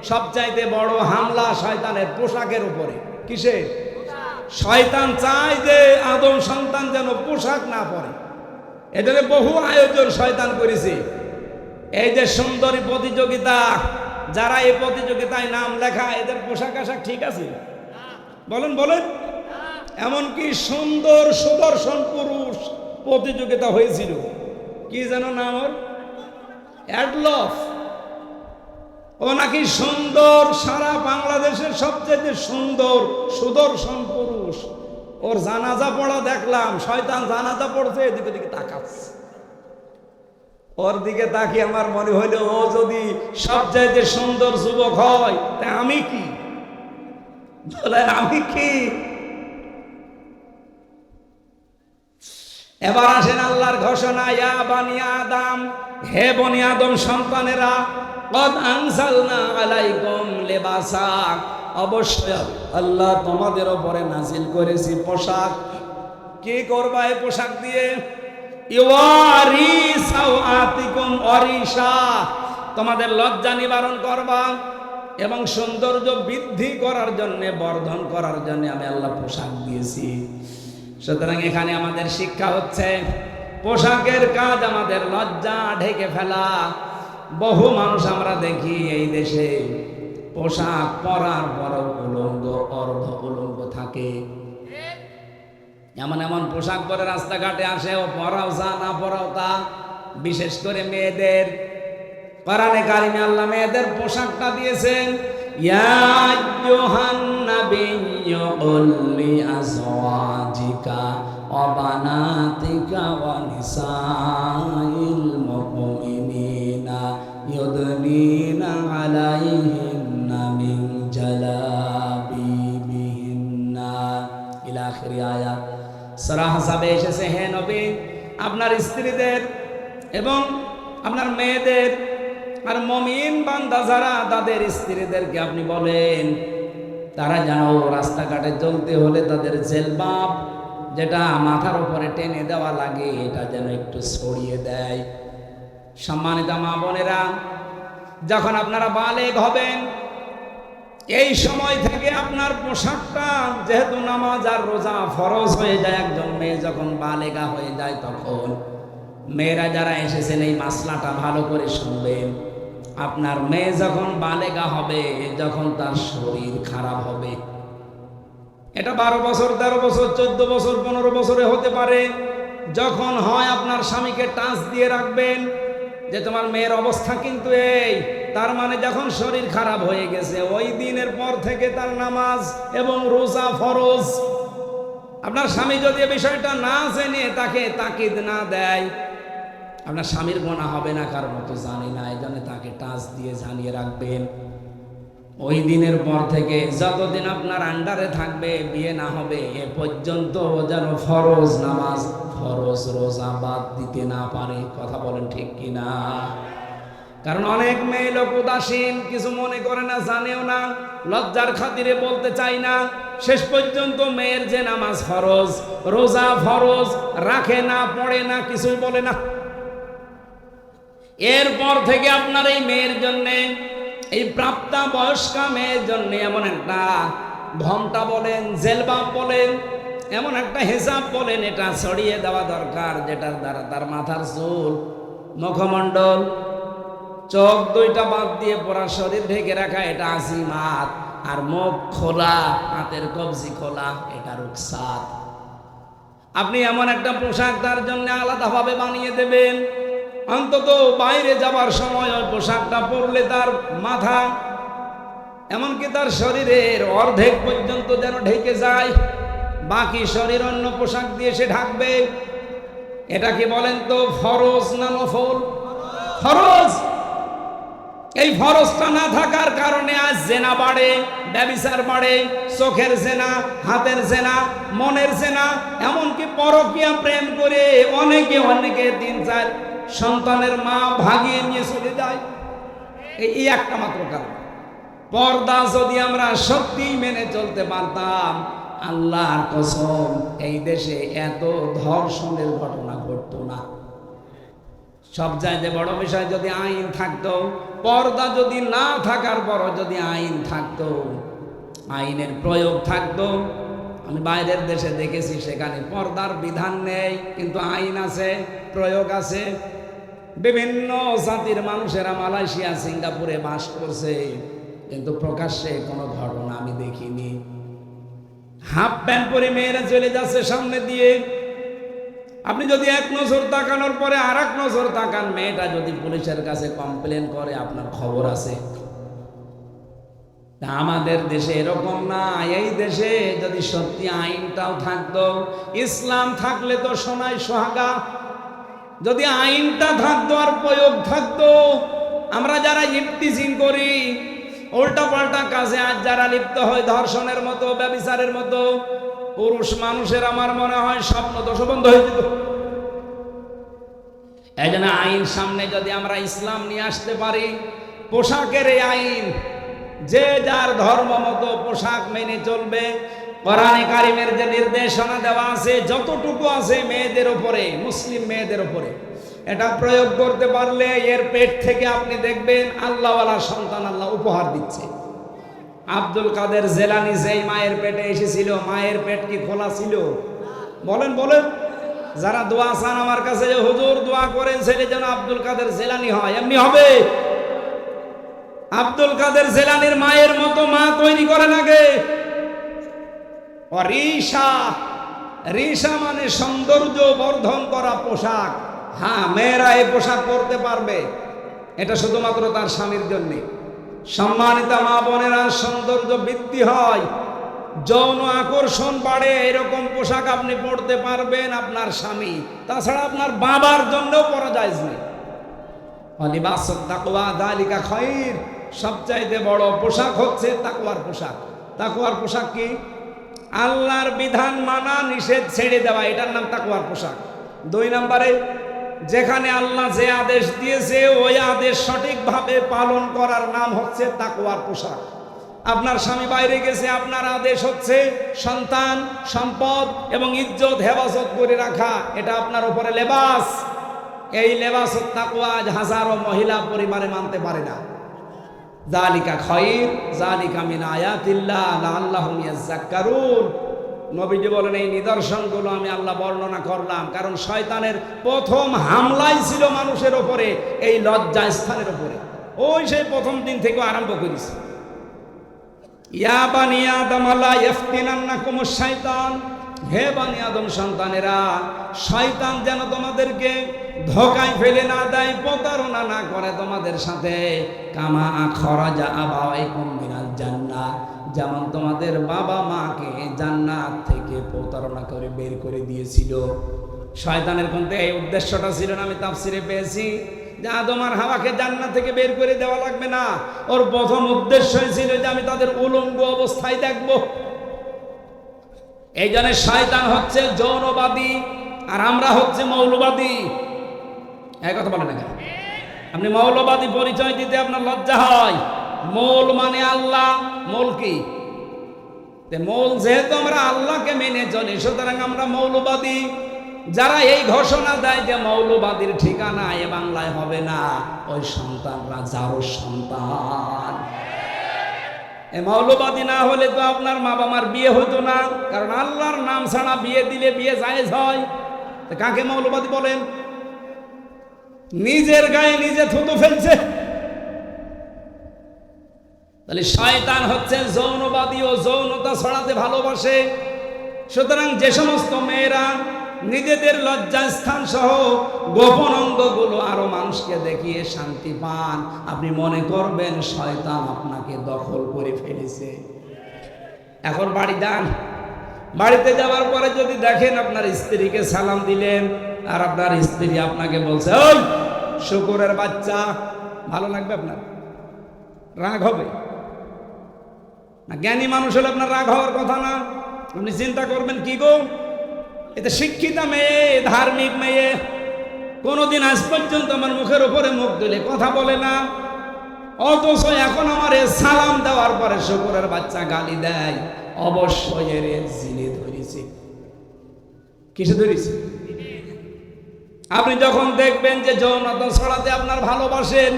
সবচাইতে বড় হামলা শয়তানের পোশাকের উপরে। কিসে? শয়তান চায় যে আদম সন্তান যেন পোশাক না পরে। এটারে বহু আয়োজন শয়তান করেছে। এই যে সুন্দরী প্রতিযোগিতা, যারা এই প্রতিযোগিতায় নাম লেখা, এদের পোশাক আশাক ঠিক আছে? বলেন বলেন। এমনকি সুন্দর সুদর্শন পুরুষ প্রতিযোগিতা হয়েছিল, কি যেন নাম ওর, অ্যাডলফ। ও নাকি সুন্দর, সারা বাংলাদেশের সবচেয়ে সুন্দর সুদর্শন পুরুষ। ওর জানাজা পড়া দেখলাম, শয়তান জানাজা পড়ছে, এদিকে দিকে তাকাচ্ছে। ওর দিকে তাকিয়ে আমার মনে হইল, ও যদি সবচাইতে সুন্দর যুবক হয়, তা আমি কি? বলে আমি কি? এবার আসেন আল্লাহর ঘোষণা, ইয়া বানি আদম, হে বনি আদম সন্তানেরা, কদ আনজালনা আলাইকুম লিবাসা, অবশ্যই আল্লাহ তোমাদের উপরে নাজিল করেছি পোশাক। কি করবা এই পোশাক দিয়ে? ইওয়ারি সাওআতিকুম ওয়ারিশা, তোমাদের লজ্জা নিবারণ করবা এবং সৌন্দর্য বৃদ্ধি করার জন্য, বর্ধন করার জন্য আমি আল্লাহ পোশাক দিয়েছি। সুতরাং এখানে আমাদের শিক্ষা হচ্ছে, পোশাকের কাজ আমাদের লজ্জা ঢেকে ফেলা। বহু মানুষ আমরা দেখি এই দেশে পোশাক পরার পরও উলঙ্গ, অর্ধ উলঙ্গ থাকে। এমন এমন পোশাক পরে রাস্তাঘাটে আসে, ও পরাও যা না পরাও তা। বিশেষ করে মেয়েদের, কোরআনে কারিমে আল্লাহ মেয়েদের পোশাকটা দিয়েছেন, ইয়া আইয়ুহান নাবিয়্যু কুল লিআজওয়াজিকা ওয়া বানাতিকা ওয়া নিসাইল মুমিনিনা ইউদনিনা আলাইহিন্না মিন জালাবিবিহিন্না ইলা আখির আয়াত। সূরা হাসাবে এসেছে, হে নবী, আপনার স্ত্রীদের এবং আপনার মেয়েদের আর মুমিন বান্দা যারা, তাদের স্ত্রীদেরকে আপনি বলেন তারা যেন রাস্তাঘাটে চলতে হলে তাদের জেলবাব, যেটা মাথার উপরে টেনে দেওয়া লাগে, এটা যেন একটু ছড়িয়ে দেয়। সম্মানিত মা বোনেরা, যখন আপনারা বালেগ হবেন, এই সময় থেকে আপনার পোশাকটা, যেহেতু নামাজ আর রোজা ফরজ হয়ে যায়, একজন মেয়ে যখন বালেগা হয়ে যায়, তখন মেয়েরা যারা এসেছেন এই মাসলাটা ভালো করে শুনবেন। আপনার মেয়ে যখন বালেগা হবে, যখন তার শরীর খারাপ হবে, এটা 12 বছর, 13 বছর, 14 বছর, 15 বছরে হতে পারে। যখন হয়, আপনার স্বামীকে টাচ দিয়ে রাখবেন যে তোমার মেয়ের অবস্থা কিন্তু এই। তার মানে যখন শরীর খারাপ হয়ে গেছে, ওই দিনের পর থেকে তার নামাজ এবং রোজা ফরজ। আপনার স্বামী যদি এই বিষয়টা না জেনে তাকে তাকিদ না দেয়, আপনার স্বামীর গুনাহ হবে না, কারণ তো জানি না, এই জন্য তাকে টাচ দিয়ে জানিয়ে রাখবেন। ওই দিনের পর থেকে যতদিন আপনার আন্ডারে থাকবে, বিয়ে না হবে এ পর্যন্ত, যেন ফরজ নামাজ, ফরজ রোজা বাদ দিতে না পারে। কথা বলেন ঠিক কিনা? কারণ অনেক মেয়ে লোক উদাসীন, কিছু মনে করে না, জানেও না, লজ্জার খাতিরে বলতে চাই না। শেষ পর্যন্ত মেয়ের যে নামাজ ফরজ, রোজা ফরজ, রাখে না, পড়ে না, কিছুই বলে না। এরপর থেকে আপনার এই মেয়ের জন্যে, এই প্রাপ্তা বয়স্কা মেয়ের জন্য এমন একটা ঘোমটা বলেন, জেলবাব বলেন, এমন একটা হিসাব বলেন, এটা ছড়িয়ে দেওয়া দরকার, যেটার দ্বারা তার মাথার চুল, মুখমণ্ডল, চোখ দুইটা বাদ দিয়ে পুরা শরীর ঢেকে রাখা, এটা আজিমাত। আর মুখ খোলা, হাতের কবজি খোলা, এটা রুখসাত। আপনি এমন একটা পোশাক তার জন্য আলাদাভাবে বানিয়ে দেবেন, অন্তত বাইরে যাবার সময় ওই পোশাকটা পরলে তার মাথা, এমনকি তার শরীরের অর্ধেক পর্যন্ত যেন ঢেকে যায়, বাকি শরীর অন্য পোশাক দিয়ে সে ঢাকবে। এটা কি বলেন তো, ফরজ না নফল? ফরজ। এই ফরজটা না থাকার কারণে আজ জেনা বাড়ে, ব্যভিচার বাড়ে, চোখের জেনা, হাতের জেনা, মনের জেনা, এমনকি পরকীয়া প্রেম করে অনেকে 3-4 সন্তানের মা ভাগিয়ে নিয়ে চলে যায়। এই একটা মাত্র কারণ। পর্দা যদি আমরা সত্যি মেনে চলতে পারতাম, আল্লাহর কসম, এই দেশে এত ধর্ষণের ঘটনা ঘটতো না। সব জায়গায় বড় বিষয় যদি আইন থাকতো, পর্দা যদি না থাকার পরও যদি আইন থাকতো, আইনের প্রয়োগ থাকতো, আমি বাইরের দেশে দেখেছি, সেখানে পর্দার বিধান নেই, কিন্তু আইন আছে, প্রয়োগ আছে। বিভিন্ন জাতির মানুষেরা মালয়েশিয়া, সিঙ্গাপুরে বাস করছে, কিন্তু প্রকাশ্যে কোনো ঘটনা আমি দেখিনি। হাফ প্যান্ট পরে মেয়েরা চলে যাচ্ছে সামনে দিয়ে। আপনি যদি এক নজর তাকানোর পরে আর এক নজর তাকান, মেয়েটা যদি পুলিশের কাছে কমপ্লেন করে, আপনার খবর আছে। আমাদের দেশে এরকম না। এই দেশে যদি সত্যি আইনটাও থাকতো, ইসলাম থাকলে তো সোনায় সোহাগা। যদি আইনটা থাকতো আর প্রয়োগ থাকতো, আমরা যারা ইফতিজিং করি, উল্টা পাল্টা কাজে আজ যারা লিপ্ত হয়, ধর্ষণের মতো, ব্যভিচারের মতো, পুরুষ মানুষের আমার মনে হয় স্বপ্ন দোষ বন্ধ হয়ে যেত। এই জন্য আইন সামনে যদি আমরা ইসলাম নিয়ে আসতে পারি, পোশাকের এই আইন, যে যার ধর্ম মতো পোশাক মেনে চলবে। কোরআনে কারিমের যে নির্দেশনা দেওয়া আছে, যতটুকু আছে মেয়েদের উপরে, মুসলিম মেয়েদের উপরে, এটা প্রয়োগ করতে পারলে এর পেট থেকে আপনি দেখবেন আল্লাহওয়ালা সন্তান আল্লাহ উপহার দিচ্ছে। আব্দুল কাদের জেলানি যেই মায়ের পেটে এসেছিল, মায়ের পেট কি খোলা ছিল? বলেন বলেন। যারা দোয়া চান আমার কাছে, যে হুজুর দোয়া করেন ছেলে যেন আব্দুল কাদের জেলানি হয়, এমনি হবে? আব্দুল কাদের জেলানির মায়ের মতো মা তৈরি করেন আগে। রিসা, রিসা মানে সৌন্দর্য বর্ধন করা পোশাক। হ্যাঁ, মেয়েরা এই পোশাক পরতে পারবে, এটা শুধুমাত্র তার স্বামীর জন্য। সম্মানিত মা বোনেরা, সৌন্দর্য বৃদ্ধি হয়, যৌন আকর্ষণ বাড়ে, এরকম পোশাক আপনি পরতে পারবেন আপনার স্বামী, তাছাড়া আপনার বাবার জন্যও পরা যায় না। লিবাসুত তাকওয়া যালিকা খায়র, সবচাইতে বড় পোশাক হচ্ছে তাকওয়ার পোশাক। তাকওয়ার পোশাক কি? আল্লাহর বিধান মানা, নিষেধ ছেড়ে দেওয়া, এটার নাম তাকওয়ার পোশাক। 2 নম্বরে, যেখানে আল্লাহ যে আদেশ দিয়েছে ওই আদেশ সঠিকভাবে পালন করার নাম হচ্ছে তাকওয়ার পোশাক। আপনার স্বামী বাইরে গেছে, আপনার আদেশ হচ্ছে সন্তান, সম্পদ এবং ইজ্জত হেফাজত করে রাখা, এটা আপনার উপরে লেবাস। এই লেবাস তাকওয়া হাজারো মহিলা পরিবারে মানতে পারে না। যালিকা খায়র, যালিকা মিন আয়াতিল্লাহ লাআল্লাহুম ইয়াযাক্কারুন। নবীজি বলেন, এই নিদর্শনগুলো আমি আল্লাহ বর্ণনা করলাম কারণ শয়তানের প্রথম হামলাই ছিল মানুষের উপরে, এই লজ্জা স্থানের উপরে। ওই সেই প্রথম দিন থেকে আরম্ভ করেছে। ইয়া বানি আদম লা ইফতিনান্নাকুমুশ শাইতান, হে বানি আদম সন্তানেরা, শয়তান যেন তোমাদেরকে ধোকায় ফেলে না দেয়, প্রতারণা না করে তোমাদের সাথে। কামা খরাজা আবাওয়াইকুম মিনাল জান্নাহ, যেমন তোমাদের বাবা মাকে জান্নাত থেকে প্রতারণা করে বের করে দিয়েছিল। শয়তানের কিন্তু এই উদ্দেশ্যটা ছিল না, আমি তাফসিরে পেয়েছি যে আদম আর হাওয়াকে জান্নাত থেকে বের করে দেওয়া লাগবে না। ওর প্রথম উদ্দেশ্যই ছিল যে আমি তাদের উলঙ্গ অবস্থায় দেখব। এই জন্য শয়তান হচ্ছে যৌনবাদী আর আমরা হচ্ছে মৌলবাদী। এই কথা বলেন না কেন? আপনি মৌলবাদী পরিচয় দিতে আপনার লজ্জা হয়। মৌল মানে আল্লাহ, মৌল কি? মৌল যেহেতু আমরা আল্লাহকে মেনে চলি, সুতরাং আমরা মৌলবাদী। যারা এই ঘোষণা দেয় যে মৌলবাদীর ঠিকানা এ বাংলায় হবে না, ওই সন্তানরা যারও সন্তান। এই মৌলবাদী না হলে তো আপনার মা বাবার বিয়ে হতো না, কারণ আল্লাহর নাম ছাড়া বিয়ে দিলে বিয়ে জায়েজ হয়। কাকে মৌলবাদী বলেন? নিজের গায়ে নিজে থুতু ফেলছে। তাহলে শয়তান হচ্ছে যৌনবাদী ও যৌনতা ছড়াতে ভালোবাসে। সুতরাং যে সমস্ত মেয়েরা নিজেদের লজ্জাস্থান সহ গোপন অঙ্গগুলো আরো মানুষকে দেখিয়ে শান্তি পান, আপনি মনে করবেন শয়তান আপনাকে দখল করে ফেলেছে। এখন বাড়ি যান, বাড়িতে যাওয়ার পরে যদি দেখেন আপনার স্ত্রীকে সালাম দিলেন আর আপনার স্ত্রী আপনাকে বলছে ওই শুকুরের বাচ্চা, ভালো লাগবে? আপনার রাগ হবে না? জ্ঞানী মানুষ হলে আপনার রাগ হওয়ার কথা না। আপনি চিন্তা করবেন কি গো, এটা শিক্ষিতা মেয়ে, ধার্মিক মেয়ে, কোনোদিন আজ পর্যন্ত আমার মুখের উপরে মুখ তুলে কথা বলে না, অথচ এখন আমার সালাম দেওয়ার পরে শুকুরের বাচ্চা গালি দেয়। অবশ্যই এর জিনে ধরেছে। কিসে ধরেছে? আপনি যখন দেখবেন যে যৌনতা ছড়াতে আপনার ভালোবাসেন,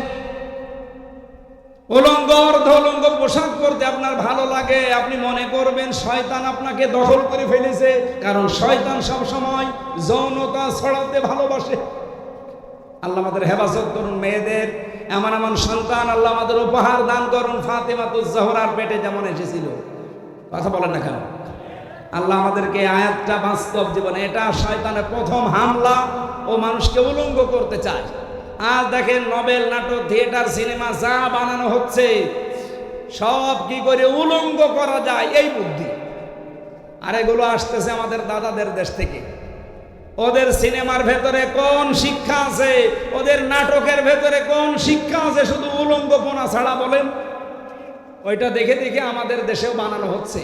উলঙ্গ অর্ধ উলঙ্গ পোশাক পরতে আপনার ভালো লাগে, আপনি মনে করবেন শয়তান আপনাকে দখল করে ফেলেছে, কারণ শয়তান সব সময় যৌনতা ছড়াতে ভালোবাসে। আল্লাহ আমাদের হেফাজত করুন, মেয়েদের এমন এমন সন্তান আল্লাহ আমাদের উপহার দান করুন। ফাতেমাতুজ জোহরার পেটে যেমন এসেছিল, কথা বলেন না কেন? আল্লাহ আমাদেরকে আয়াতটা বাস্তব জীবনে, এটা শয়তানের প্রথম হামলা, ও মানুষকে উলঙ্গ করতে চায়। আজ দেখেন নোবেল নাটক, থিয়েটার, সিনেমা যা বানানো হচ্ছে সব কি করে উলঙ্গ করা যায় এই বুদ্ধি। আর এগুলো আসতেছে আমাদের দাদাদের দেশ থেকে। ওদের সিনেমার ভেতরে কোন শিক্ষা আছে, ওদের নাটকের ভেতরে কোন শিক্ষা আছে? শুধু উলঙ্গপনা ছাড়া বলেন। ওইটা দেখে দেখে আমাদের দেশেও বানানো হচ্ছে।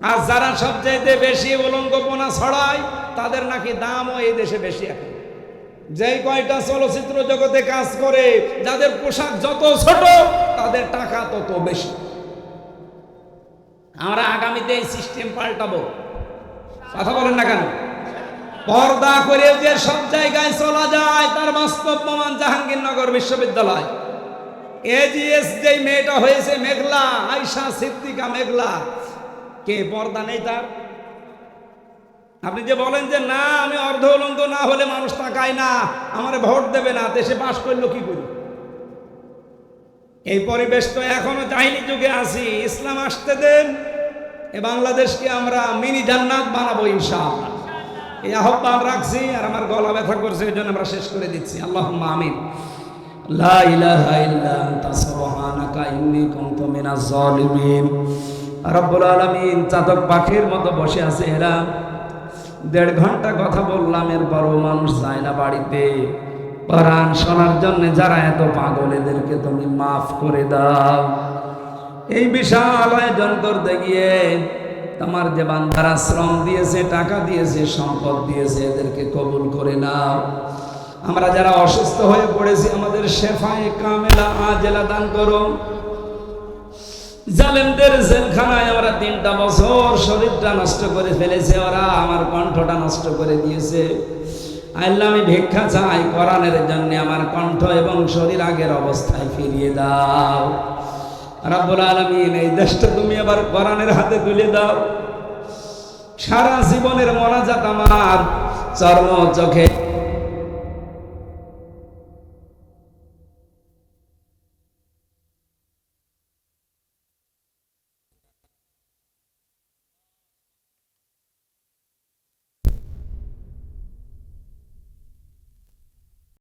আর যারা সবচাইতে বেশি উলঙ্গপনা ছড়ায় তাদের নাকি দামও এই দেশে বেশি। এখন যেই কয়টা চলচ্চিত্র জগতে কাজ করে, যাদের পোশাক যত ছোট তাদের টাকা তত বেশি। আমরা আগামীতে এই সিস্টেম পাল্টাবো, কথা বলেন না কেন? পর্দা করে যে সব জায়গায় চলা যায় তার বাস্তব প্রমাণ জাহাঙ্গীরনগর বিশ্ববিদ্যালয়। এজিএস যেই মেয়েটা হয়েছে মেঘলা, আয়শা সিদ্দিকা মেঘলা, কে পর্দা নেই তার? আপনি যে বলেন যে না আমি অর্ধ উলঙ্গ না হলে মানুষ তাকায় না, আমারে ভোট দেবে না, দেশে পাশ করলো কি করি? এই পরিবেশ তো এখনো জাহিলি যুগে আছি। ইসলাম আসতে দেন, এ বাংলাদেশকে আমরা মিনি জান্নাত বানাবো ইনশাআল্লাহ। এই আহ্বান রাখছি। আর আমার গলা ব্যথা করছে, এই জন্য আমরা শেষ করে দিচ্ছি। আল্লাহুম্মা আমিন। লা ইলাহা ইল্লা আনতা সুবহানাকা ইন্নী কুনতু মিনাজ জালিমিন। রব্বুল আলামিন চাতক পাখির মতো বসে আছে এরা। 1.5 ঘন্টা কথা বললাম, এরপরও মানুষ যায় না বাড়িতে কোরআন শোনার জন্য। যারা এত পাগল এদেরকে তুমি মাফ করে দাও। এই বিশাল আয়োজন করতে গিয়ে তোমার যে বান্দারা শ্রম দিয়েছে, টাকা দিয়েছে, সম্পদ দিয়েছে, এদেরকে কবুল করে নাও। আমরা যারা অসুস্থ হয়ে পড়েছি আমাদের শেফায়ে কামেলা আজেলা দান করো। জালেমদের জেলখানায় আমরা 3টা বছর শরীরটা নষ্ট করে ফেলেছে ওরা, আমার কণ্ঠটা নষ্ট করে দিয়েছে। আল্লাহ আমি ভিক্ষা চাই কোরআনের জন্য, আমার কণ্ঠ এবং শরীর আগের অবস্থায় ফিরিয়ে দাও। রব্বুল আলামিন এই দেশটা তুমি আবার কোরআনের হাতে তুলে দাও। সারা জীবনের মোনাজাত আমার চর্ম চোখে